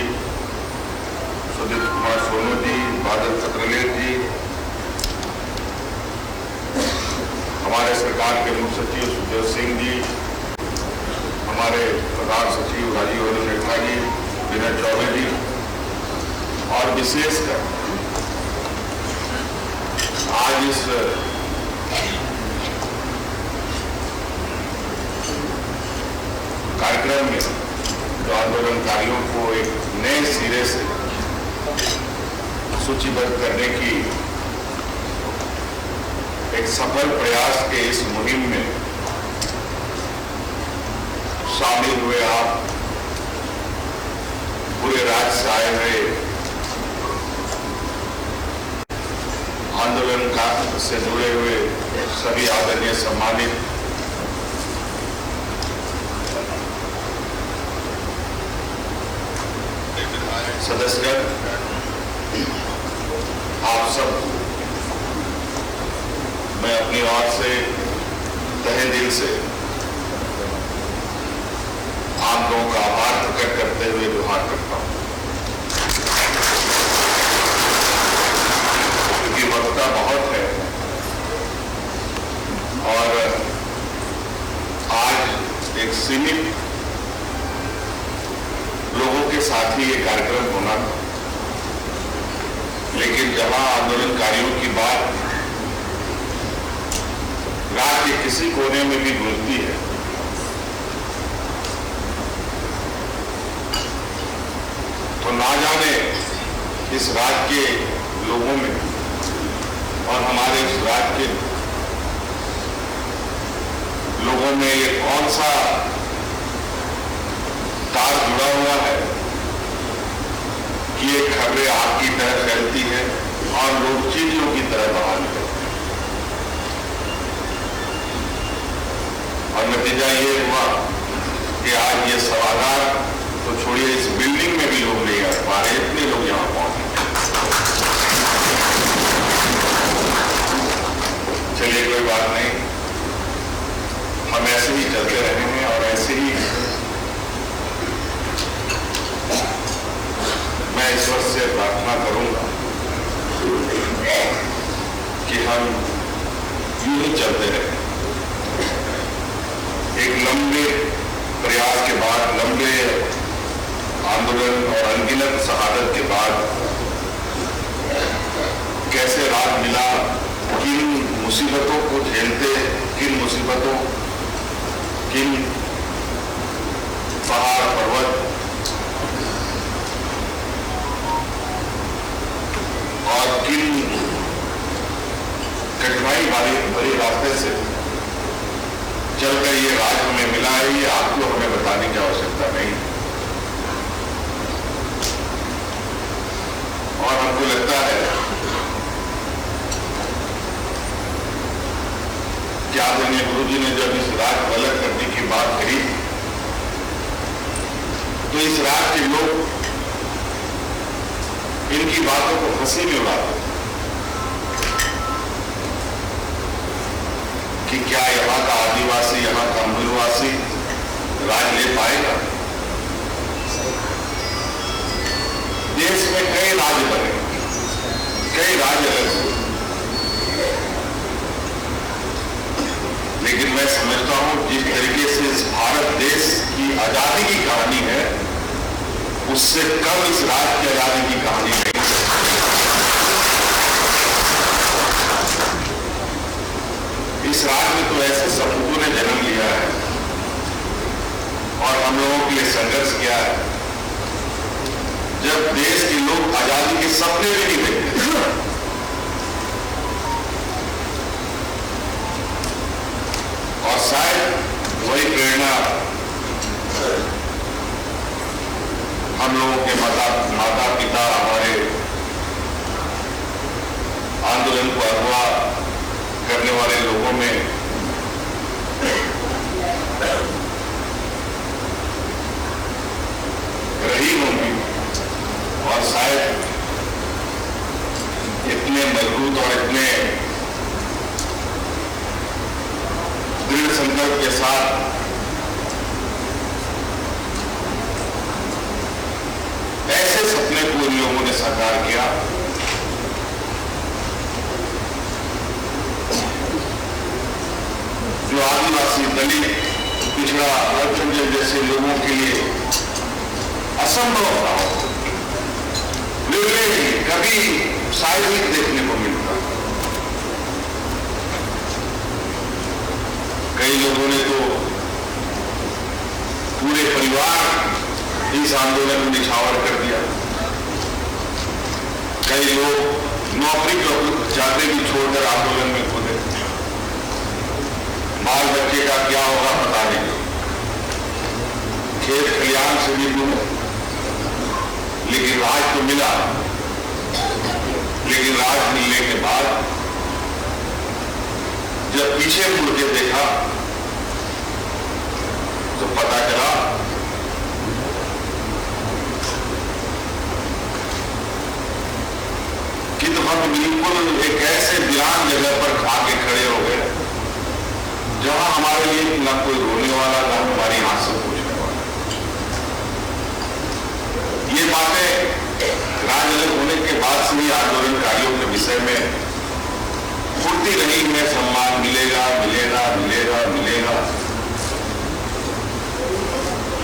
सुदीप कुमार सोनू जी, बादल चक्रलेख जी, हमारे सरकार के मुख्य सचिव सुखदेव सिंह जी, हमारे प्रधान सचिव राजीव नेता जी, विनय चौबे जी, और विशेषकर आज इस कार्यक्रम में जो आंदोलनकारियों को एक नए सिरे से सूचीबद्ध करने की एक सफल प्रयास के इस मुहिम में शामिल हुए आप पूरे राज्य से आए हुए आंदोलन का से जुड़े हुए सभी आदरणीय सम्मानित सदस्यगण, आप सब मैं अपनी ओर से तहे दिल से आप लोगों का आभार प्रकट करते हुए गुहार करता हूं, क्योंकि वक्ता बहुत है और आज एक सीमित लोगों के साथ ही ये कार्यक्रम होना था, लेकिन जहां आंदोलनकारियों की बात राज्य के किसी कोने में भी गूंजती है, तो ना जाने इस राज्य के लोगों में और हमारे इस राज्य के लोगों में ये कौन सा तार जुड़ा हुआ है कि ये खबरें आग की तरह फैलती है और लोग चींटियों की तरह बाहर निकलते हैं। और नतीजा ये हुआ कि आज ये सभागार तो छोड़िए, इस बिल्डिंग में भी लोग नहीं आ पा रहे, इतने लोग यहां पहुंचे। चलिए कोई बात नहीं, हम ऐसे ही चलते रहे हैं और ऐसे ही मैं ईश्वर से प्रार्थना करूंगा कि हम यूं ही चलते रहें। एक लंबे प्रयास के बाद, लंबे आंदोलन और अनगिनत शहादत के बाद कैसे रात मिला, किन मुसीबतों को झेलते, किन मुसीबतों, किन पहाड़ पर्वत और किन कठिनाई भरे रास्ते से चलकर ये राज हमें मिला है, ये आपको हमें बताने की आवश्यकता नहीं। और हमको लगता है कि आदरणीय गुरु जी ने जब इस राज को अलग करने की बात कही तो इस राज के लोग इनकी बातों को हंसी में उड़ाते कि क्या यहां का आदिवासी, यहां का मूलवासी राज ले पाएगा। देश में कई राज्य बने, कई राज्य अलग हुए, लेकिन मैं समझता हूं जिस तरीके से इस भारत देश की आजादी की कहानी है, उससे कम इस राज्य की आजादी की कहानी नहीं। इस राज्य में तो ऐसे सपूतों ने जन्म लिया है और हम लोगों के लिए संघर्ष किया है, जब देश के लोग आजादी के सपने भी नहीं देखते। और शायद वही प्रेरणा हम लोगों के माता पिता, हमारे आंदोलन को अगवा करने वाले लोगों में रही होंगी और शायद इतने मजबूत और इतने दृढ़ संकल्प के साथ ऐसे सपने को इन लोगों ने साकार किया जो आदिवासी, दलित, पिछड़ा, अल्पसंख्यक जैसे लोगों के लिए असंभव था। कभी शायद ही देखने को मिलता। कई लोगों ने तो पूरे परिवार इस आंदोलन में निछावर कर दिया। कई लोग नौकरी जाते भी छोड़कर आंदोलन में कूदे। बाल बच्चे का क्या होगा पता नहीं, खेत खलियान से भी दूर लेकिन राज तो मिला। लेकिन राज मिलने के बाद जब पीछे मुड़ के देखा तो पता चला कि तो हम बिल्कुल एक ऐसे वीरान जगह पर आके खड़े हो गए जहां हमारे लिए ना कोई रोने वाला, ना हमारी आंख से पूछने वाला। ये बातें राजनीतिक होने के बाद से ही आंदोलनकारियों के विषय में उठती रही है, सम्मान मिलेगा मिलेगा मिलेगा मिलेगा।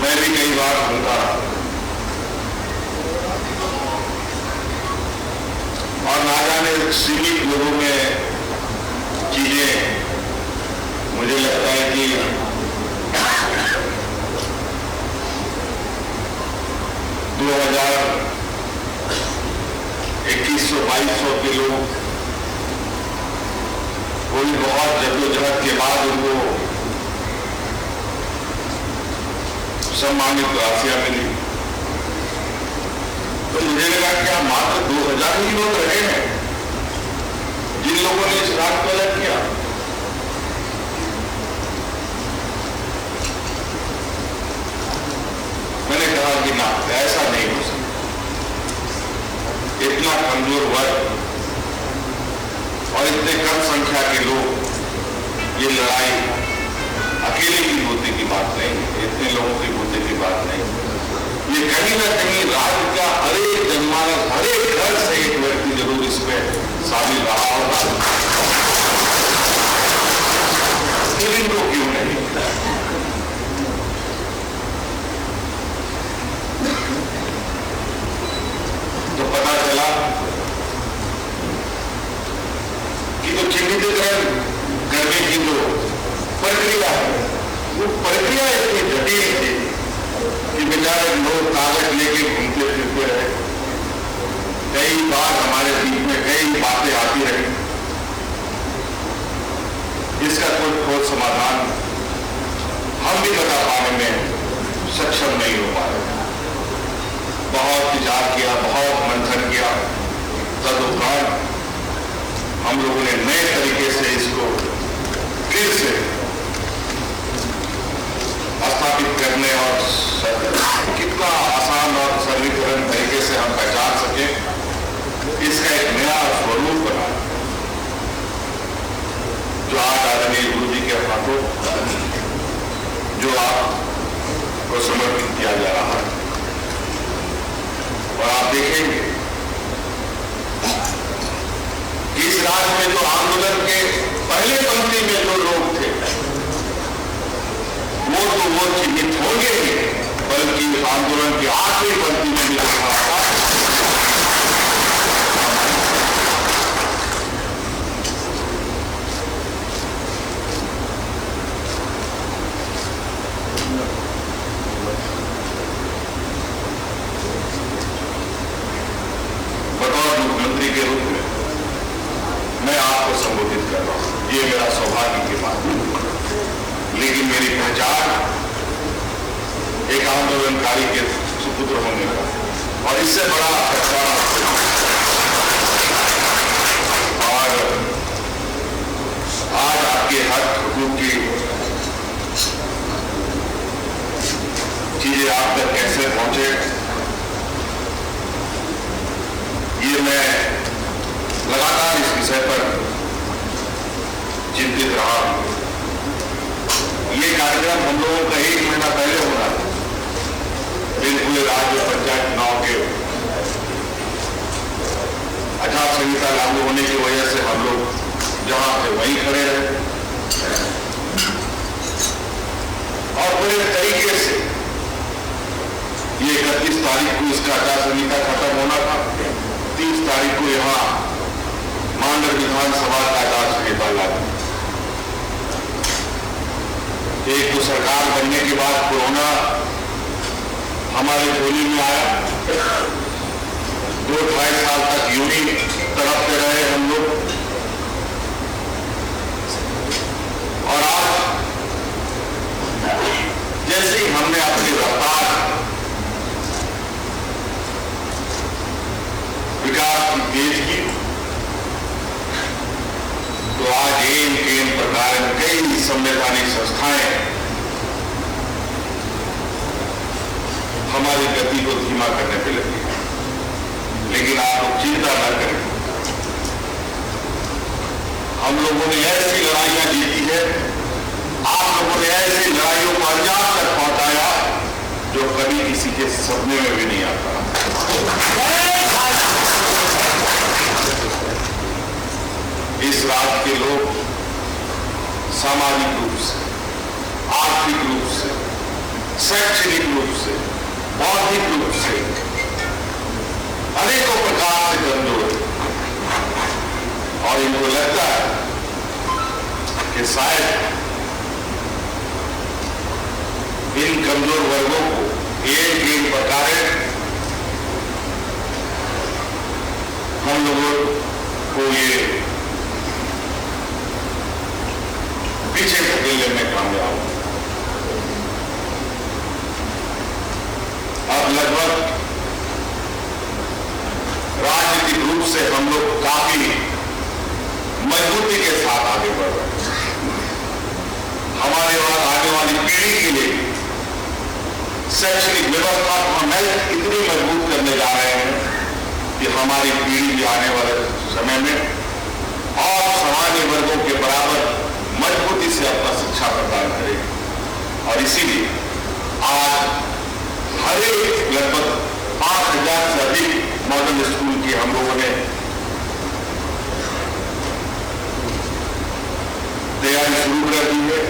मैं भी कई बार सुनता रहा और ना जाने सीमित लोगों में चीजें, मुझे लगता है कि 2100-2200 के लोग कोई बहुत जद्दोजहद के बाद उनको सम्मानित राशियां मिली। तो मुझे लगा कि क्या मात्र 2000 ही लोग रहे हैं जिन लोगों ने इस रात को अलग किया। मैंने कहा कि ना, ऐसा नहीं हो सकता। इतना कमजोर वर्ग और इतने कम संख्या के लोग, ये लड़ाई अकेले की बुद्धि की बात नहीं, इतने लोगों की बुद्धि की बात नहीं। ये कहीं ना कहीं राज्य का हर एक जनमानस, हर एक घर से एक व्यक्ति जरूर इसमें शामिल रहा होगा। इनको क्यों नहीं? तो पता चला कि तो चिन्हितीकरण करने की जो प्रक्रिया है, वो प्रक्रिया इतनी जटिल थी कि बेचारे लोग कागज लेके घूमते फिरते रहे। कई बार हमारे बीच में कई बातें आती रही, इसका कोई ठोस समाधान हम भी बता पाने में सक्षम नहीं हो पा रहे। बहुत विचार किया, बहुत मंथन किया, तदुपरांत हम लोगों ने नए तरीके से इसको फिर से स्थापित करने और कितना आसान और सरलीकरण तरीके से हम पहचान सके, इसका एक नया स्वरूप बनाया जो आज आदरणीय गुरु जी के हाथों जो आपको समर्पित किया जा रहा है। और आप देखेंगे कि इस राज्य में जो आंदोलन के पहले पंक्ति में जो लोग थे वो चिन्हित होंगे ही, बल्कि आंदोलन की आखिरी पंक्ति में भी रखा था। बतौर मुख्यमंत्री के रूप में मैं आपको संबोधित कर रहा हूं, ये मेरा सौभाग्य की बात है। लेकिन मेरी पहचान एक आंदोलनकारी के सुपुत्र होने का और इससे बड़ा पहचान। और आज आपके हक हुकूक की चीजें आप तक कैसे पहुंचे, ये मैं लगातार इस विषय पर चिंतित रहा। ये कार्यक्रम हम लोगों का 1 महीना पहले हो रहा था, बिल्कुल राज्य पंचायत चुनाव के आचार संहिता लागू होने की वजह से हम लोग जहां थे वहीं खड़े रहे और पूरे तरीके से ये 31 तारीख को इसका आचार संहिता खत्म होना था। 30 तारीख को यहां मांडर विधानसभा का आचार संहिता लागू। एक तो सरकार बनने के बाद कोरोना हमारे झोली में आया, 2-2.5 साल तक यूं ही तड़पते रहे हम लोग। और आज जैसे ही हमने अपनी रफ्तार संस्थाएं हमारी गति को धीमा करने पे लगी है। लेकिन आप लोग चिंता न करें, हम लोगों ने ऐसी लड़ाइयां जीती है, आप लोगों ने ऐसी लड़ाइयों को अंजाम तक पहुंचाया जो कभी किसी के सपने में भी नहीं आता। इस राज्य के लोग सामाजिक रूप से, आर्थिक रूप से, शैक्षणिक रूप से, बौद्धिक रूप से अनेकों प्रकार से कमजोर है और इनको लगता है कि शायद इन कमजोर वर्गों को एक प्रकार हम लोगों को ये पीछे धकेलने में कामयाब हो। अब लगभग राजनीतिक रूप से हम लोग काफी मजबूती के साथ आगे बढ़ रहे हैं। हमारे बाद आने वाली पीढ़ी के लिए शैक्षणिक व्यवस्था को हम इतनी मजबूत करने जा रहे हैं कि हमारी पीढ़ी भी आने वाले समय में और सामान्य वर्गों के बराबर मजबूती से अपना शिक्षा प्रदान करेगी। और इसीलिए आज हर एक लगभग 5,000 से अधिक मॉडल स्कूल की हम लोगों ने तैयारी शुरू कर दी है।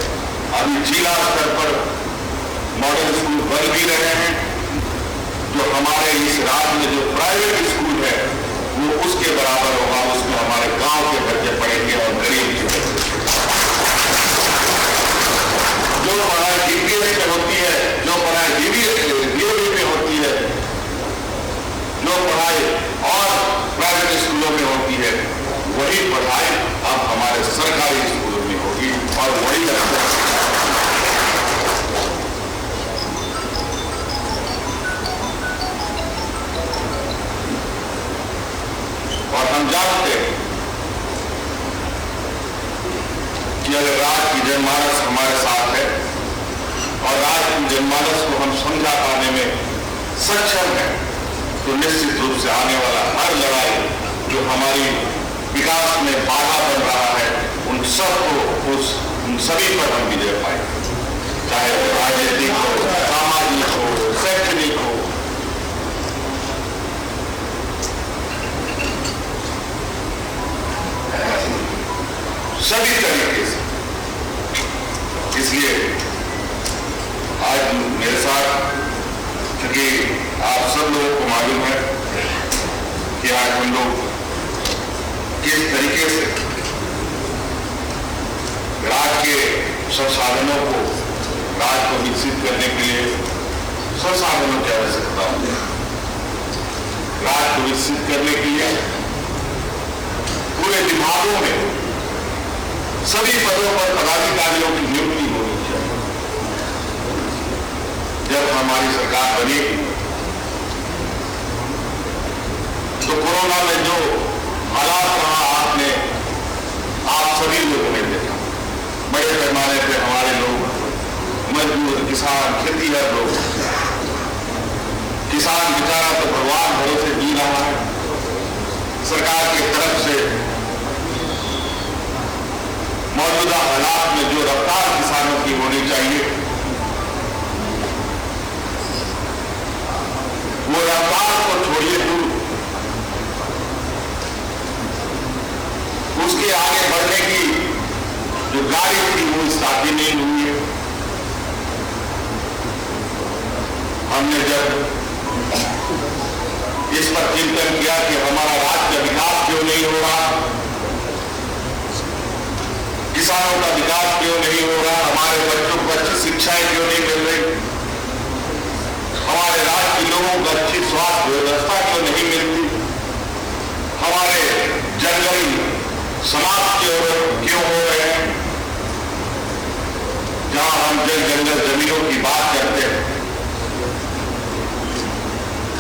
अभी जिला स्तर पर मॉडल स्कूल बन भी रहे हैं। जो हमारे इस राज्य में जो प्राइवेट स्कूल है वो उसके बराबर होगा, उसमें हमारे गांव के बच्चे पढ़ेंगे और गरीब के बच्चे। जो पढ़ाई डीपीएस में होती है, जो पढ़ाई डीएवी में होती है, जो पढ़ाई और प्राइवेट स्कूलों में होती है, वही पढ़ाई अब हमारे सरकारी स्कूलों में होगी और वही और हम जानते हैं कि अगर राज्य की जनमानस हमारे साथ है और राज्य की जनमानस को हम समझा पाने में सक्षम है तो निश्चित रूप से आने वाला हर लड़ाई जो हमारी विकास में बाधा बन रहा है उन सबको उन सभी पर हम विजय पाएंगे, चाहे वो राजनीतिक हो, सामाजिक हो, शैक्षणिक हो। सभी तरीके से। इसलिए आज मेरे साथ, क्योंकि आप सब लोगों को मालूम है कि आज हम लोग किस तरीके से राज्य के संसाधनों को, राज्य को विकसित करने के लिए संसाधनों की आवश्यकता होती है। राज्य को विकसित करने के लिए पूरे विभागों में सभी पदों पर पदाधिकारियों की नियुक्ति होनी चाहिए। जब हमारी सरकार बनेगी तो कोरोना में जो हालात रहा आप सभी लोगों ने देखा। बड़े पैमाने पर हमारे लोग मजदूर, किसान, खेतीहर लोग, किसान बेचारा तो भगवान भरोसे जी रहा है। सरकार की तरफ से मौजूदा हालात में जो रफ्तार किसानों की होनी चाहिए वो रफ्तार को छोड़िए दूर, उसके आगे बढ़ने की जो गाड़ी थी वो स्थापित नहीं हुई है। हमने जब इस पर चिंतन किया कि हमारा राज्य का विकास क्यों नहीं हो रहा, किसानों का विकास क्यों नहीं हो रहा, हमारे बच्चों को अच्छी शिक्षाएं क्यों नहीं मिल रही, हमारे राज्य के लोगों को अच्छी स्वास्थ्य व्यवस्था क्यों नहीं मिलती, हमारे जंगल समाप्त क्यों हो रहे हैं। जहां हम जंगल जमीनों की बात करते हैं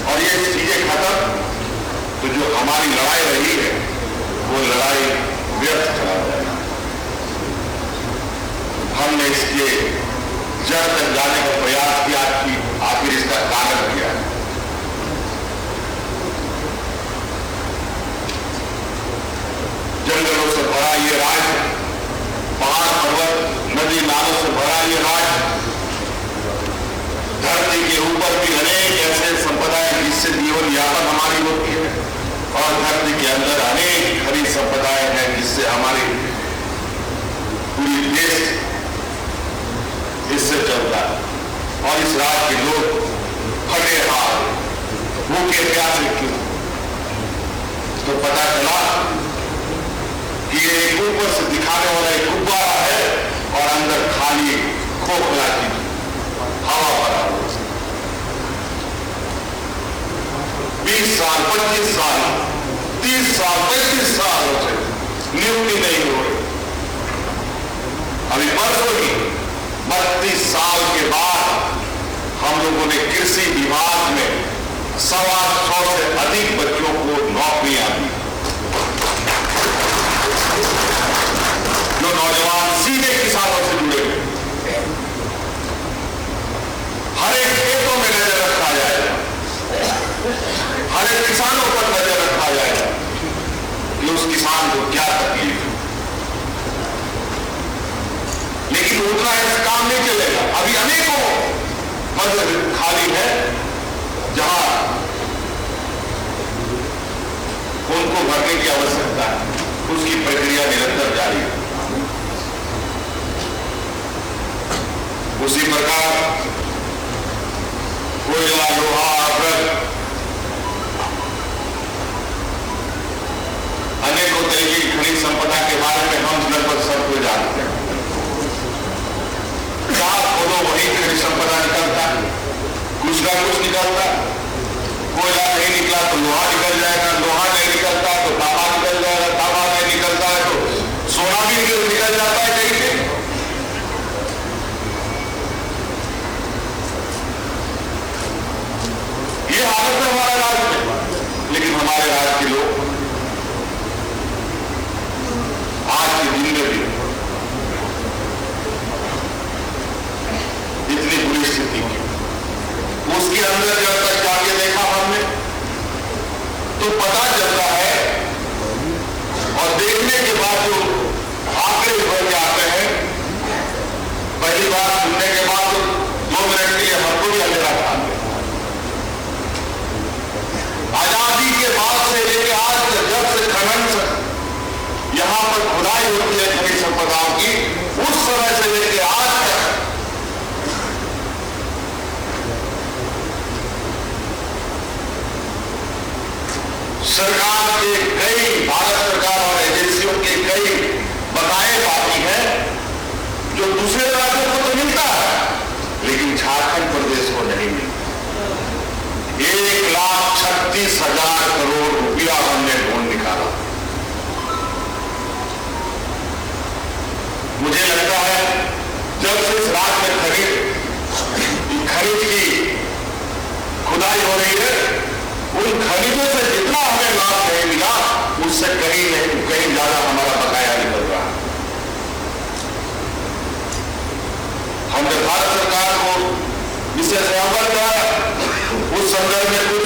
और ये चीजें खत्म, तो जो हमारी लड़ाई रही है वो लड़ाई व्यर्थ चला जाएगा। हम हमने इसके जड़ तक जाने का प्रयास किया कि आखिर इसका कारण क्या है। जंगलों से भरा ये राज्य, पहाड़ पर्वत नदी नालों से भरा ये राज्य, धरती के ऊपर भी अनेक ऐसे संपदाएं जिससे जीवन यापन हमारी होती है, और धरती के अंदर अनेक खनिज संपदाएं हैं जिससे हमारी पूरी देश इससे चलता है। और इस राज्य के लोग फटे हाथ भूखे प्यासे क्यों? तो पता चला कि ये एक ऊपर से दिखाने वाला एक गुब्बारा है और अंदर खाली खोखला की हवा भरा हुआ। 20 साल 25 साल 30 साल 35 साल से नियुक्ति नहीं हो रही। अभी परसों ही 32 साल के बाद हम लोगों ने कृषि विभाग में 125 से अधिक बच्चों को नौकरियां दी, जो नौजवान सीधे किसानों से जुड़े हुए। हर एक खेतों में नजर रखा जाएगा, हर एक किसानों पर नजर रखा जाएगा कि उस किसान को क्या तकलीफ है। लेकिन उतना इस काम नहीं चलेगा। अभी अनेकों पद खाली है जहां उनको भरने की आवश्यकता है, उसकी प्रक्रिया निरंतर जारी है। उसी प्रकार कोयला लोहा अवरक अनेकों तरह की खनिज संपदा के बारे में हम लगभग सबको जानते हैं। जहां खोलो वही खनिज संपदा निकलता है, कुछ ना कुछ निकलता है। कोयला नहीं निकला तो लोहा निकल जाएगा, लोहा नहीं निकलता तो तांबा निकल जाएगा, तांबा नहीं निकलता है तो सोना भी निकल जाता है कहीं से। ये हालत है हमारे राज्य में। लेकिन हमारे राज्य के लोग आज के दिन में भी इतनी बुरी स्थिति की, उसके अंदर जब तक जाके देखा हमने तो पता चलता है, और देखने के बाद जो आंकड़े उभर के आते हैं, पहली बार सुनने के बाद तो 2 मिनट के लिए हमको भी अंधेरा खाते। आजादी के बाद से लेकर आज तक जब से खनन यहां पर खुदाई होती है खनिज संपदाओं की, उस समय से लेकर आज तक सरकार के कई, भारत सरकार और एजेंसियों के कई बकाए बाकी हैं जो दूसरे राज्यों को तो मिलता है, लेकिन झारखंड प्रदेश को नहीं मिलता। 1,36,000 करोड़ रुपया हमने ढूंढ निकाला। मुझे लगता है जब से इस राज्य में खनिज की खुदाई हो रही है, उन खनिजों से जितना हमें लाभ नहीं मिला, उससे कहीं ज्यादा हमारा बकाया निकल रहा है। हमने भारत सरकार को इससे अवगत कराया, उस संदर्भ में कुछ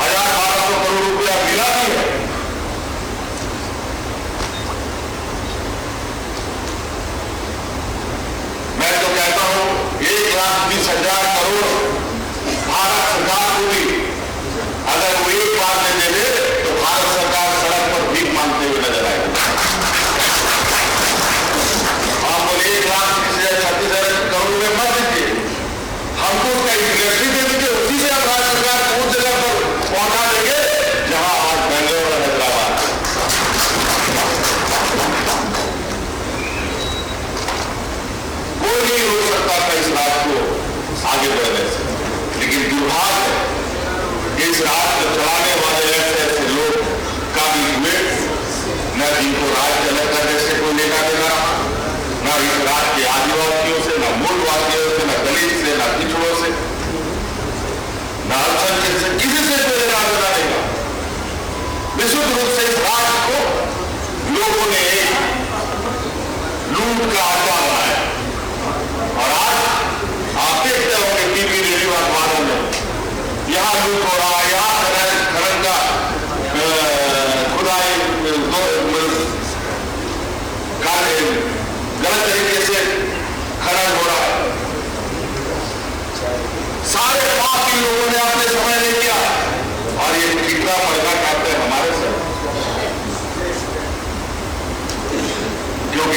1,000-1,200 करोड़ रुपया मिला भी है। मैं तो कहता हूं 1,20,000 करोड़ भारत सरकार को भी अगर वो एक बार में दे दे तो भारत सरकार सड़क पर भीख मांगते हुए नजर आएगी। हम बोले 1,36,000 करोड़ में मत दीजिए, हमको उसका इंडस्ट्री दे दीजिए, उसी से हम राज्य सरकार को उस जगह पर पहुंचा देंगे जहां आज बेंगलोर और हैदराबाद। कोई नहीं रोक सकता था इस राज्य को आगे बढ़ने से, लेकिन दुर्भाग्य है कि इस राज्य को चलाने वाले ऐसे लोग काबिल हुए, न जिनको राज्य अलग करने से कोई लेना देना रहा, न इस राज्य के आदिवासियों से, न मूलवासियों से, न दलित से, न पिछड़ों से, न अल्पसंख्यक से, किसी से कोई लेना देना देगा। विशुद्ध रूप से इस राज्य को लोगों ने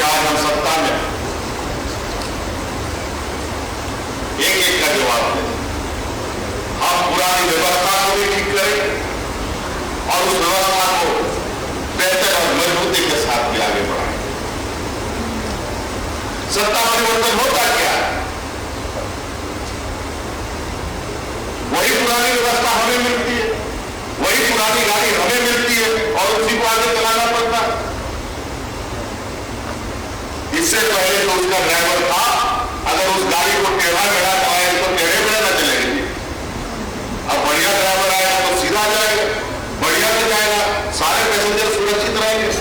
आज हम सत्ता में एक एक का जवाब दें। हम पुरानी व्यवस्था को भी ठीक करें और उस व्यवस्था को बेहतर और मजबूती के साथ भी आगे बढ़ाएं। सत्ता परिवर्तन होता क्या? वही पुरानी व्यवस्था हमें मिलती है, वही पुरानी गाड़ी हमें मिलती है और उसी को आगे चलाना पड़ता है। इससे पहले तो उसका ड्राइवर था, अगर उस गाड़ी को टेढ़ा मेढ़ा चलाए तो टेढ़े मेढ़े न चलेगी। अब बढ़िया ड्राइवर आएगा तो सीधा जाएगा, बढ़िया से जाएगा, सारे पैसेंजर सुरक्षित रहेंगे।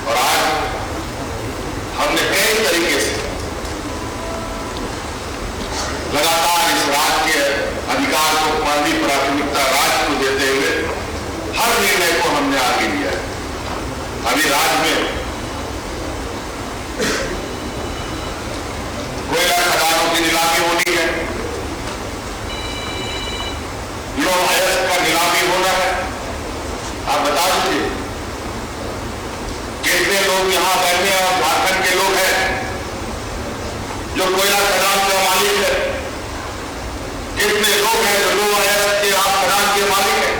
और आज हमने कई तरीके से लगातार इस राज्य के अधिकार को पहली प्राथमिकता राज्य को देते हुए हर निर्णय को हमने आगे लिया है। अभी राज्य में कोयला खदानों की नीलामी होनी है, लौह अयस्क का नीलामी होना है। आप बता दीजिए कितने लोग यहां बैठे हैं और झारखंड के लोग हैं जो कोयला खदान का मालिक है, कितने लोग हैं जो लौह अयस्क के आप खदान के मालिक हैं,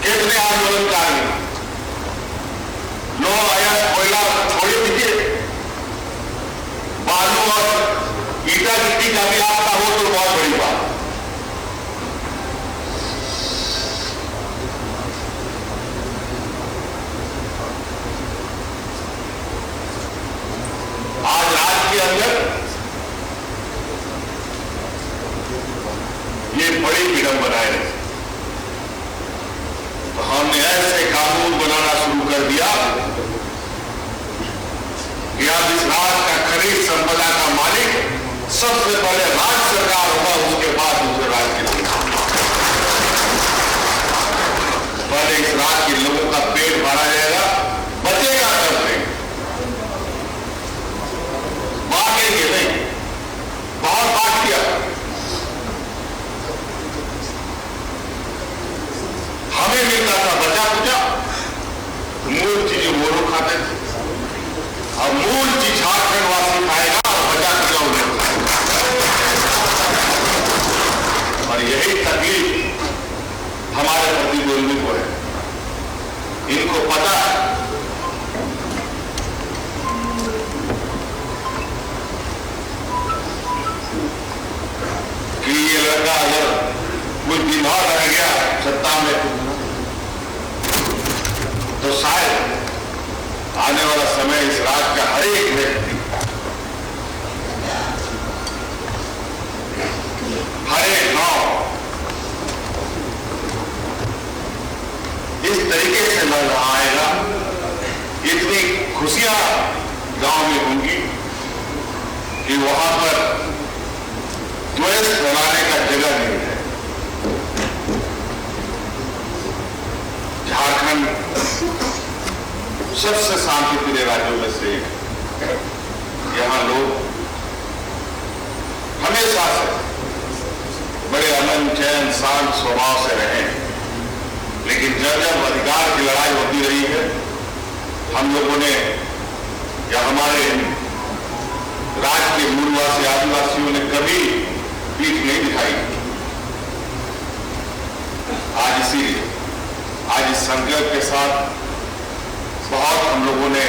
कितने आंदोलनकारी लौह अयस्क कोयला छोड़ दीजिए, बालू और ईटा गिट्टी का भी आपका हो तो बहुत बड़ी बात। आज राज्य के अंदर ये बड़ी विडंबनाएं है। तो हमने ऐसे कानून बनाना शुरू कर दिया कि अब इस राज्य का खरीद संपदा का मालिक सबसे पहले राज्य सरकार होगा, उसके बाद दूसरे राज्य के लोग। पहले इस राज्य के लोगों का पेट भरा जाएगा, बचेगा कब नहीं, बांटेंगे नहीं, बहुत बांट किया। हमें मिलता था बचा कुचा, मूल चीज वो लोग खाते थे, और मूल चीज झारखंड वासी खाएगा और बचा कुचा उन्हें खाएगा। और यही तकलीफ हमारे प्रतिद्वंदी को है। इनको पता है कि ये लड़का अगर कुछ दिन और रह गया सत्ता में तो शायद आने वाला समय इस राज्य का हर एक व्यक्ति, हर एक गांव इस तरीके से लड़ रहा आएगा, इतनी खुशियां गांव में होंगी कि वहां पर द्वेष फैलाने का जगह नहीं है। झारखंड सबसे शांतिप्रिय राज्यों में से एक है। यहां लोग हमेशा से बड़े अमन चैन शांत स्वभाव से रहे, लेकिन जब जब अधिकार की लड़ाई होती रही है, हम लोगों ने या हमारे राज्य के मूलवासी आदिवासियों ने कभी पीठ नहीं दिखाई। आज इसीलिए आज इस संकल्प के साथ बहुत हम लोगों ने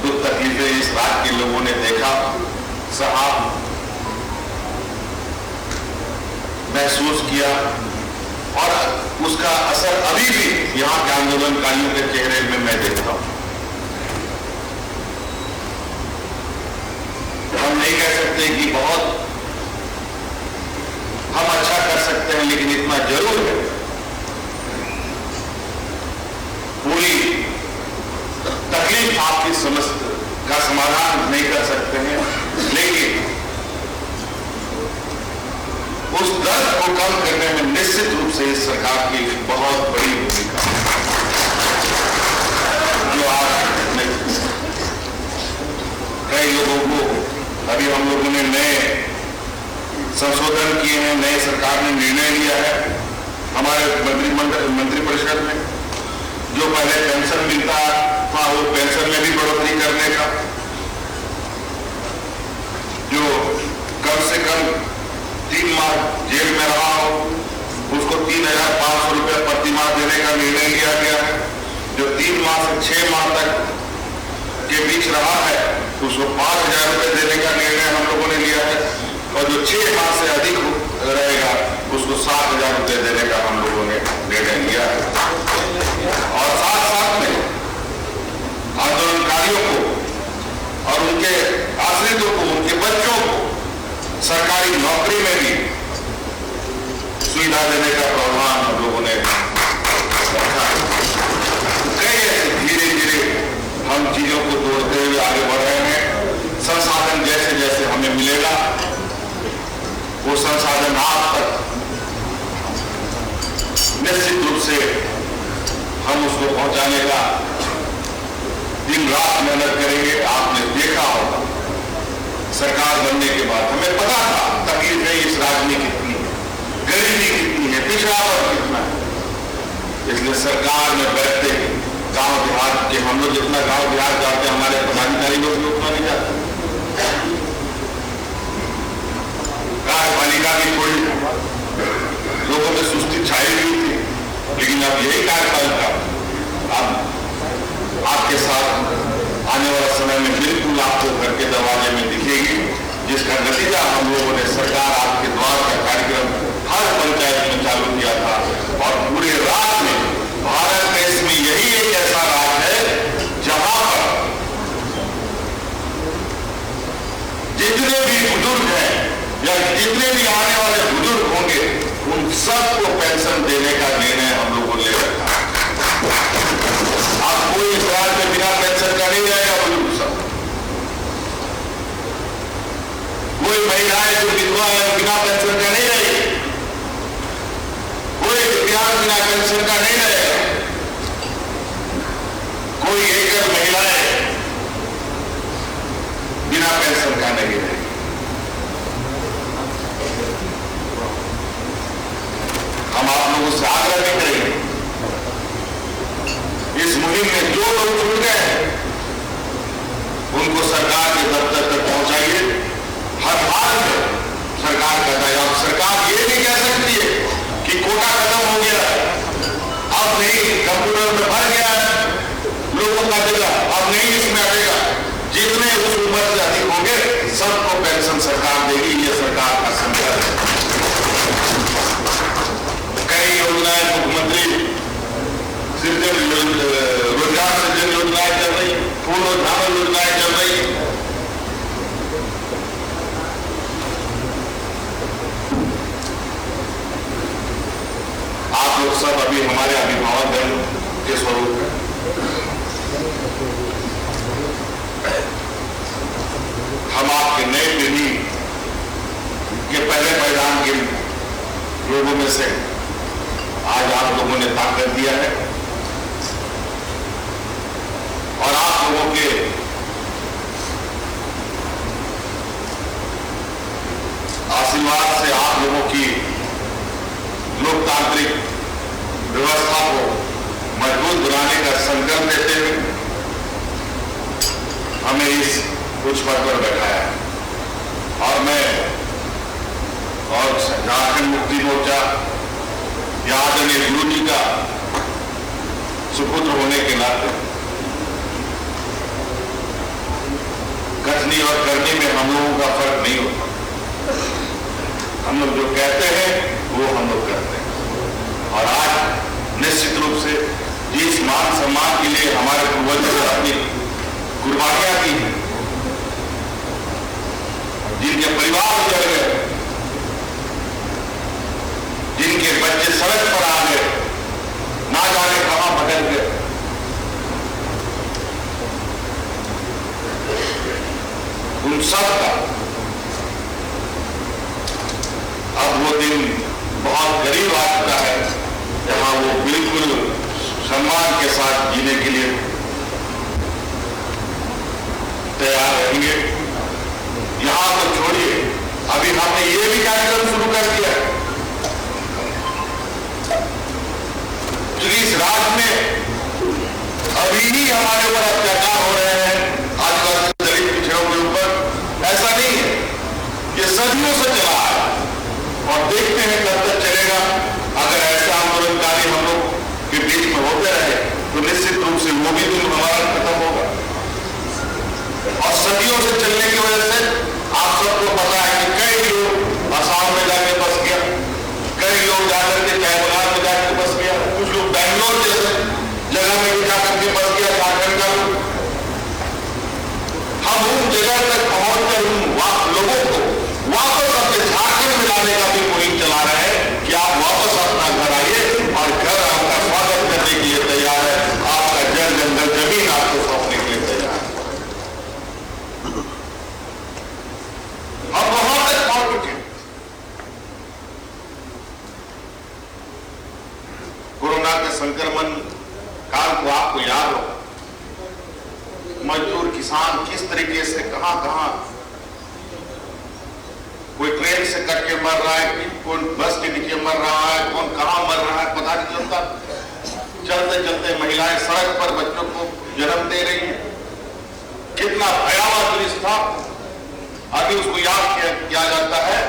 दुख तकलीफें इस राज्य के लोगों ने देखा, सहा, महसूस किया, और उसका असर अभी भी यहां के आंदोलनकारियों के चेहरे में मैं देखता हूं। हम नहीं कह सकते कि बहुत हम अच्छा कर सकते हैं, लेकिन इतना जरूर है पूरी तकलीफ आपकी समस्त का समाधान नहीं कर सकते हैं, लेकिन उस दर्द को कम करने में निश्चित रूप से इस सरकार की बहुत बड़ी भूमिका है। जो आज कई लोगों को अभी हम लोगों ने नए संशोधन किए हैं, नई सरकार ने निर्णय लिया है हमारे मंत्रिपरिषद में। जो पहले पेंशन मिलता था वो पेंशन में भी बढ़ोतरी करने का, जो कम से कम 3 माह जेल में रहा हो उसको 3,500 रुपये प्रति माह देने का निर्णय लिया गया है। जो 3 माह से 6 माह तक के बीच रहा है उसको 5,000 रुपये देने का निर्णय हम लोगों ने लिया है, और जो 6 माह से अधिक रहेगा उसको 7,000 रुपये देने का हम लोगों ने निर्णय लिया है। और साथ में आंदोलनकारियों को और उनके आश्रितों को, उनके बच्चों को सरकारी नौकरी में भी सुविधा देने का प्रावधान हम लोगों ने रखा। कई ऐसे धीरे धीरे हम चीजों को तोड़ते हुए आगे बढ़ रहे हैं। संसाधन जैसे जैसे हमें मिलेगा वो संसाधन आप तक निश्चित रूप से हम उसको पहुंचाने का दिन रात मेहनत करेंगे। आपने देखा होगा सरकार बनने के बाद हमें पता था तकलीफें इस राज्य में कितनी है, गरीबी कितनी है, पिछड़ापन कितना है। इसलिए सरकार में बैठते गांव देहात के हम लोग जितना गांव देहात जाते हैं हमारे पदाधिकारी लोग भी उतना नहीं जाते। कार्यपालिका की थोड़ी लोगों में सुस्ती छाई हुई थी, लेकिन अब यही कार्यपालिका अब आपके साथ आने वाला समय में बिल्कुल आपको घर के दरवाजे में दिखेगी, जिसका नतीजा हम लोगों ने सरकार आपके द्वार का कार्यक्रम हर पंचायत में चालू किया था। और पूरे राज्य में भारत देश में यही एक ऐसा राज्य है जहां पर जितने भी बुजुर्ग हैं या जितने भी आने वाले बुजुर्ग होंगे उन सबको पेंशन देने का निर्णय हम लोगों ने ले रखा। अब कोई इस राज्य में बिना पेंशन का नहीं रहेगा बुजुर्ग सब। कोई महिलाएं जो विधवा है बिना पेंशन का नहीं रहेगी, कोई दिव्यांग बिना पेंशन का नहीं रहेगा, कोई एकल महिलाएं बिना पेंशन का नहीं रहेगी। हम आप लोगों से आग्रह भी करेंगे इस मुहिम में जो लोग जुड़ गए हैं उनको सरकार के दफ्तर तक पहुंचाइए। हर हाल में सरकार का दायरा, सरकार ये नहीं कह सकती है कि कोटा खत्म हो गया अब नहीं, कंप्यूटर में भर गया लोगों का जगह अब नहीं इसमें आएगा। जितने उस उम्र से अधिक होंगे सबको पेंशन सरकार देगी, ये सरकार का संकल्प है। कई योजनाएं मुख्यमंत्री रोजगार सृजन योजनाएं चल रही, पूर्वोत्थान योजनाएं चल रही। आप लोग सब अभी हमारे अभिभावक गण के स्वरूप हैं। हम आपके नई पीढ़ी के पहले मैदान के लोगों में से आज आप लोगों ने ताकत दिया है और आप लोगों के आशीर्वाद से, आप लोगों की लोकतांत्रिक व्यवस्था को मजबूत बनाने का संकल्प लेते हुए हमें इस उच्च पद पर बैठाया है। और मैं और झारखंड मुक्ति मोर्चा या आदरणीय गुरु जी का सुपुत्र होने के नाते कथनी और करनी में हम लोगों का फर्क नहीं होता। हम लोग जो कहते हैं वो हम लोग करते हैं। और आज निश्चित रूप से जिस मान सम्मान के लिए हमारे पूर्वजों ने अपनी कुर्बानियां की हैं, जिनके परिवार उजड़ गए, जिनके बच्चे सड़क पर आ गए, ना जाने कहां भटक गए, उन सब का अब वो दिन बहुत करीब आ चुका है जहां वो बिल्कुल सम्मान के साथ जीने के लिए तैयार रहेंगे। यहां तो छोड़िए, अभी हमने ये भी कार्यक्रम कर दिया, क्योंकि इस राज्य में अभी ही हमारे ऊपर अत्याचार हो रहे हैं, आदिवासी दलित पिछड़ों के ऊपर। ऐसा नहीं है, ये सदियों से चला है और देखते हैं कब तक चलेगा। अगर ऐसे आंदोलनकारी हम लोग के बीच में होते रहे तो निश्चित रूप से वो भी दिन हमारा खत्म होगा। और सदियों से चलने की वजह से आप सबको पता है कि कई लोग असम में जाके बस गया, कई लोग जाकर के कैबुलार में जाकर बस गया, कुछ लोग बैंगलोर जैसे जगह में भी जाकर के बस गया, झारखंड का लोग। हम उन जगह तक पहुंचकर उन लोगों को वापस अपने झारखंड में लाने का भी मुहिम चला रहे हैं कि आप वापस अपना घर आइए और घर आपका स्वागत करने के लिए तैयार है, आपका जल जंगल जमीन आपको सौंपने के लिए तैयार है। हम वहां तक पहुंच चुके हैं। कोरोना के संक्रमण काल को आपको याद हो, मजदूर किसान किस तरीके से कहां कोई ट्रेन से कट के मर रहा है, कौन बस के नीचे मर रहा है, कौन कहां मर रहा है पता नहीं चलता। चलते चलते महिलाएं सड़क पर बच्चों को जन्म दे रही हैं। कितना भयावह दृश्य था। अभी उसको याद किया जाता है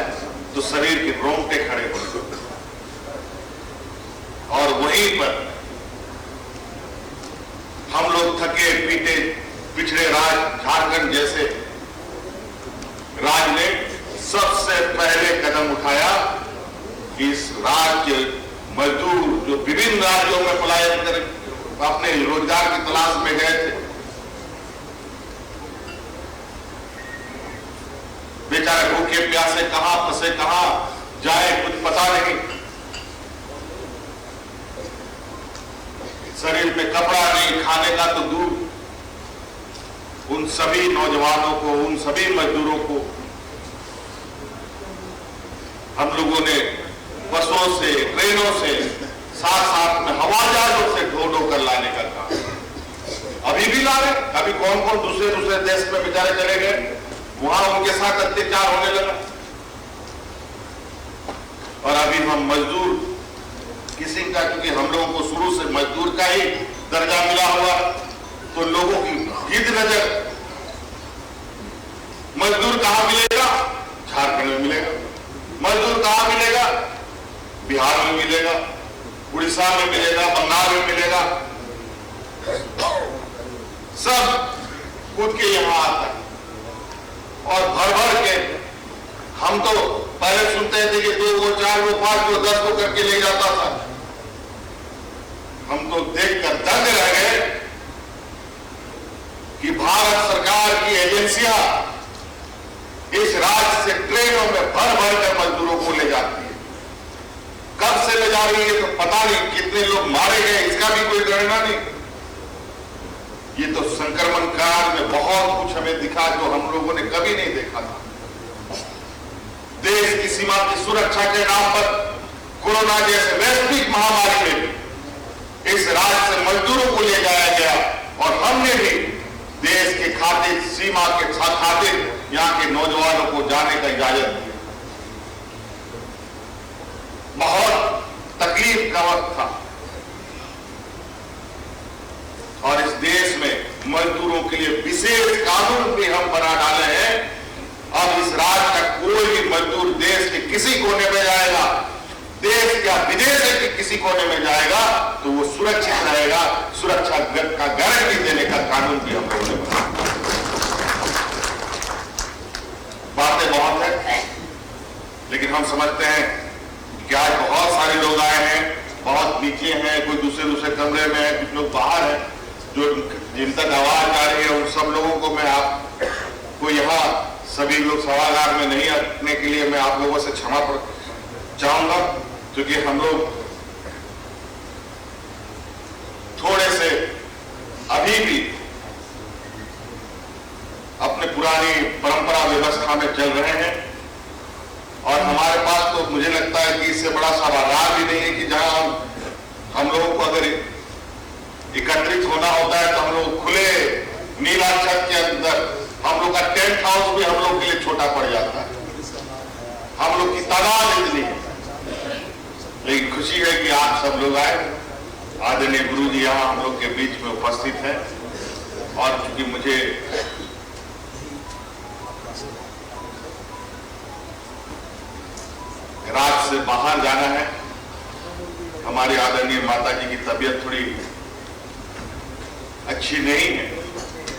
तो शरीर के रोंगटे खड़े हो जाते। और वहीं पर हम लोग थके पीटे पिछड़े राज्य झारखंड जैसे राज्य ने सबसे पहले कदम उठाया कि इस राज्य मजदूर जो विभिन्न राज्यों में पलायन कर अपने रोजगार की तलाश में गए थे, बेचारे भूखे प्यासे कहां फंसे कहां जाए कुछ पता नहीं, शरीर पे कपड़ा नहीं, खाने का तो दूर। उन सभी नौजवानों को, उन सभी मजदूरों को हम लोगों ने बसों से, ट्रेनों से, साथ साथ में हवाई जहाजों से ढो कर लाने का काम अभी भी ला रहे। अभी कौन कौन दूसरे देश में बेचारे चले गए, वहां उनके साथ अत्याचार होने लगा। और अभी हम मजदूर किसी का, क्योंकि हम लोगों को शुरू से मजदूर का ही दर्जा मिला हुआ, तो लोगों की गिद्ध नजर मजदूर कहां मिलेगा, झारखंड में मिलेगा। मजदूर कहां मिलेगा, बिहार में मिलेगा, उड़ीसा में मिलेगा, बंगाल में मिलेगा। सब कूद के यहां आता है और भर भर के। हम तो पहले सुनते थे कि 2 गो 4 गो 5 गो 10 गो करके ले जाता था। हम तो देखकर दंग रह गए कि भारत सरकार की एजेंसियां इस राज्य से ट्रेनों में भर भर कर मजदूरों को ले जाती है। कब से ले जा रही है तो पता नहीं, कितने लोग मारे गए इसका भी कोई गणना नहीं। ये तो संक्रमण काल में बहुत कुछ हमें दिखा जो हम लोगों ने कभी नहीं देखा था। देश की सीमा की सुरक्षा के नाम पर कोरोना जैसे वैश्विक महामारी में भी इस राज्य से मजदूरों को ले जाया गया और हमने भी देश के खातिर, सीमा के खातिर यहां के नौजवानों को जाने का इजाजत दी। बहुत तकलीफ का वक्त था और इस देश में मजदूरों के लिए विशेष कानून भी हम बना डाले हैं। अब इस राज्य का कोई भी मजदूर देश के किसी कोने में जाएगा, देश या विदेश के किसी कोने में जाएगा तो वो सुरक्षित रहेगा। सुरक्षा का गारंटी देने का कानून भी हम लोगों ने बनाया। बातें बहुत है, लेकिन हम समझते हैं कि आज बहुत सारे लोग आए हैं, बहुत नीचे हैं, कोई दूसरे कमरे में है, कुछ लोग बाहर हैं, जो जिन तक आवाज आ रही है उन सब लोगों को मैं आपको यहाँ सभी लोग सभागार में नहीं रखने के लिए मैं आप लोगों से क्षमा चाहूंगा, क्योंकि हम लोग थोड़े से अभी भी अपने पुरानी परंपरा व्यवस्था में चल रहे हैं और हमारे पास तो मुझे लगता है कि इससे बड़ा सभागार भी नहीं है कि जहां हम लोगों को अगर एकत्रित होना होता है तो हम लोग खुले नीला छत के अंदर, हम लोग का टेंट हाउस भी हम लोग के लिए छोटा पड़ जाता है। हम लोग की तादाद इतनी है, लेकिन खुशी है कि आप सब लोग आए। आदरणीय गुरु जी यहाँ हम लोग के बीच में उपस्थित हैं और चूंकि मुझे रात से बाहर जाना है, हमारी आदरणीय माता जी की तबीयत थोड़ी अच्छी नहीं है,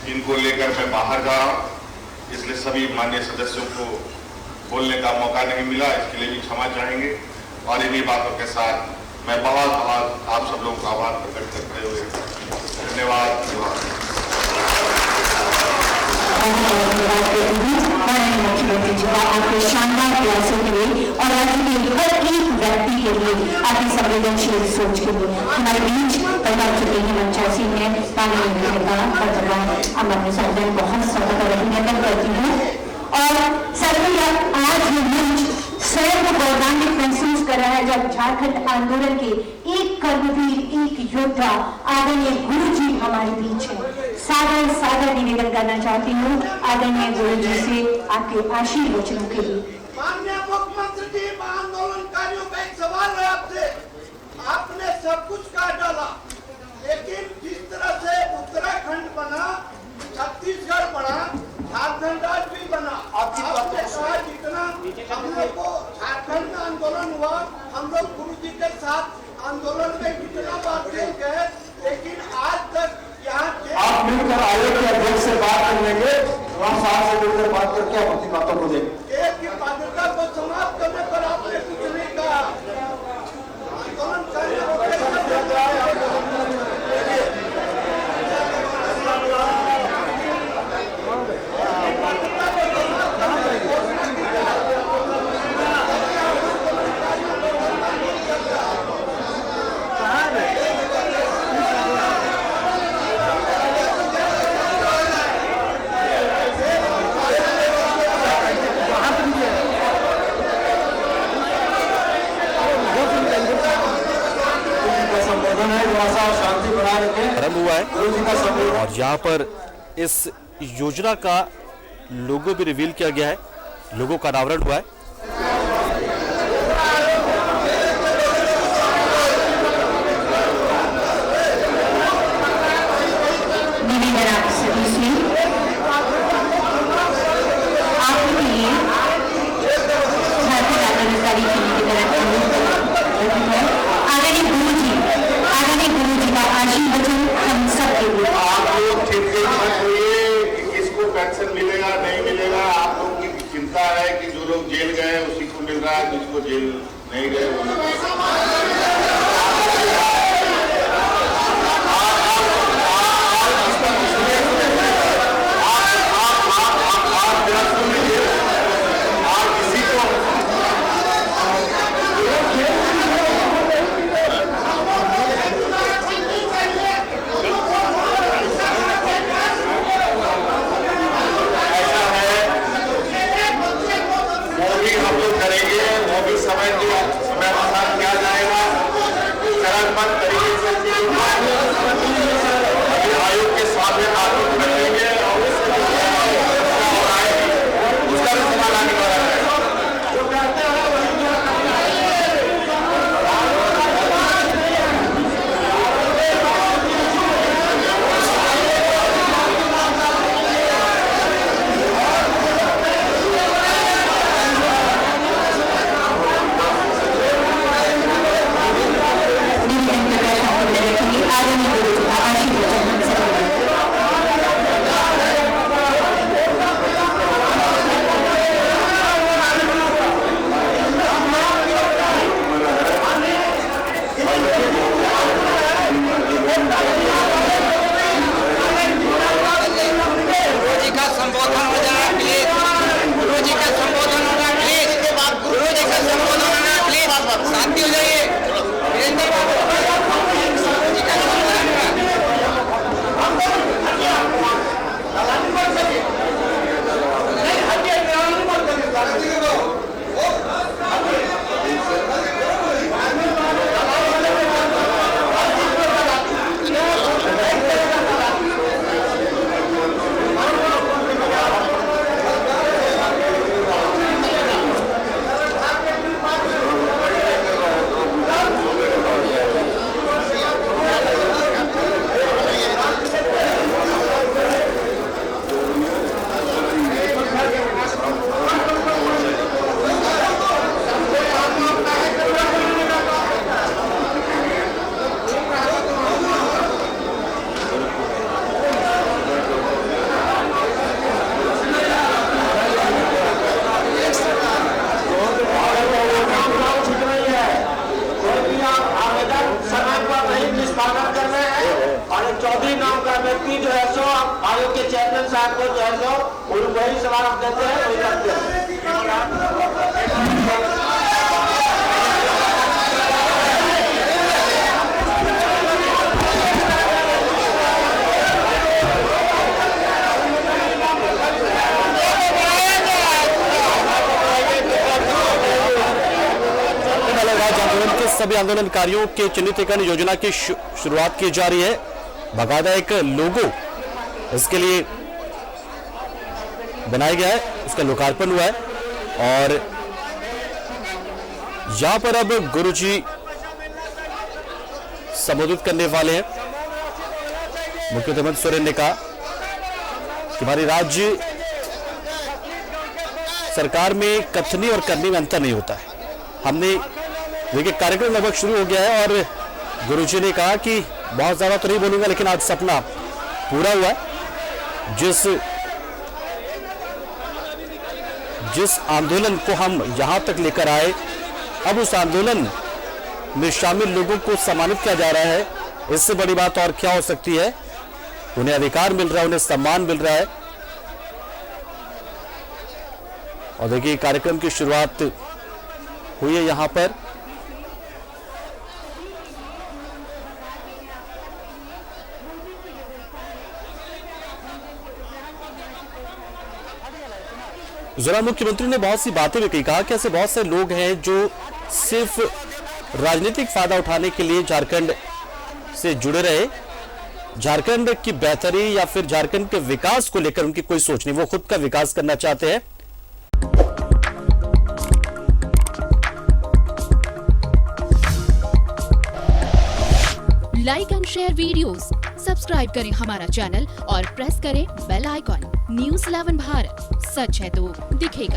इनको लेकर मैं बाहर जा रहा हूं, इसलिए सभी माननीय सदस्यों को बोलने का मौका नहीं मिला, इसके लिए भी क्षमा चाहेंगे। और इन्हीं बातों के साथ मैं बहुत बहुत आप सब लोगों का आभार प्रकट करते हुए धन्यवाद। मुख्यमंत्री जी का आपके शानदार प्रयासों के लिए और राज्य के हर एक व्यक्ति के लिए आपकी संवेदनशील सोच के लिए हमारे बीच पहुंच चुके हैं मंचा सिंह है अमर निसर्जन बहुत स्वागत और अभिनंदन करती हूँ। और सर्वैया आज ये मंच स्वयं को गौरवान्वित महसूस कर रहा है जब झारखंड आंदोलन के एक कर्मवीर, एक योद्धा आदरणीय गुरु जी हमारे बीच है। सादर निवेदन करना चाहती हूँ आदरणीय गुरु जी से आपके आशीर्वचनों के लिए। माननीय मुख्यमंत्री जी, आंदोलनकारियों का एक सवाल है आपसे। आपने सब कुछ काट डाला, लेकिन जिस तरह से उत्तराखंड बना, छत्तीसगढ़ बना, झारखंड राज्य भी बना, आपने कहा जितना हम लोग को झारखंड में आंदोलन हुआ, हम लोग गुरु जी के साथ आंदोलन में कितना बात गए, लेकिन आज तक यहाँ आप मिलकर आयोग के अध्यक्ष से बात कर लेंगे, वहाँ साहब से मिलकर बात करके आप अपनी बातों को देंगे। देश की बाध्यता को समाप्त करने पर आपने कुछ नहीं कहा। आंदोलन शांति बनाए रखें। प्रारंभ हुआ है और यहाँ पर इस योजना का लोगो भी रिवील किया गया है, लोगो का अनावरण हुआ है। निवेदन आप सभी से आपके लिए झारखंड आंदोलनकारी समिति की तरफ से आदरणीय गुरु जी का आशीर्वचन हम सब के लिए। आप लोग चिंतित मत होइए कि किसको पेंशन मिलेगा नहीं मिलेगा। आप लोग की चिंता है कि जो लोग जेल गए उसी को मिल रहा है, जिसको जेल नहीं गए वो समय अनुसार किया जाएगा। चरणबद्ध तरीके से आयोग के सामने आरोप रखेंगे और उसका भी समाधान निकाला जाएगा। निवेदन जवाब देते हैं वही करते हैं। राज्य आंदोलन के सभी आंदोलनकारियों के चिन्हितीकरण योजना की शुरुआत की जा रही है। बाकायदा एक लोगो इसके लिए बनाया गया है, उसका लोकार्पण हुआ है और यहां पर अब गुरुजी संबोधित करने वाले हैं। मुख्यमंत्री हेमंत सोरेन ने कहा कि हमारी राज्य सरकार में कथनी और करनी में अंतर नहीं होता है। हमने देखिए कार्यक्रम लगभग शुरू हो गया है और गुरुजी ने कहा कि बहुत ज्यादा तो नहीं बोलूंगा लेकिन आज सपना पूरा हुआ है। जिस आंदोलन को हम यहां तक लेकर आए, अब उस आंदोलन में शामिल लोगों को सम्मानित किया जा रहा है। इससे बड़ी बात और क्या हो सकती है। उन्हें अधिकार मिल रहा है, उन्हें सम्मान मिल रहा है। और देखिए कार्यक्रम की शुरुआत हुई है यहां पर। जरा मुख्यमंत्री ने बहुत सी बातें भी कहा कि ऐसे बहुत से लोग हैं जो सिर्फ राजनीतिक फायदा उठाने के लिए झारखंड से जुड़े रहे। झारखंड की बेहतरी या फिर झारखंड के विकास को लेकर उनकी कोई सोच नहीं, वो खुद का विकास करना चाहते हैं। Like and share videos, subscribe करें हमारा चैनल और प्रेस करें बेल आइकॉन। न्यूज़ 11 भारत, सच है तो दिखेगा।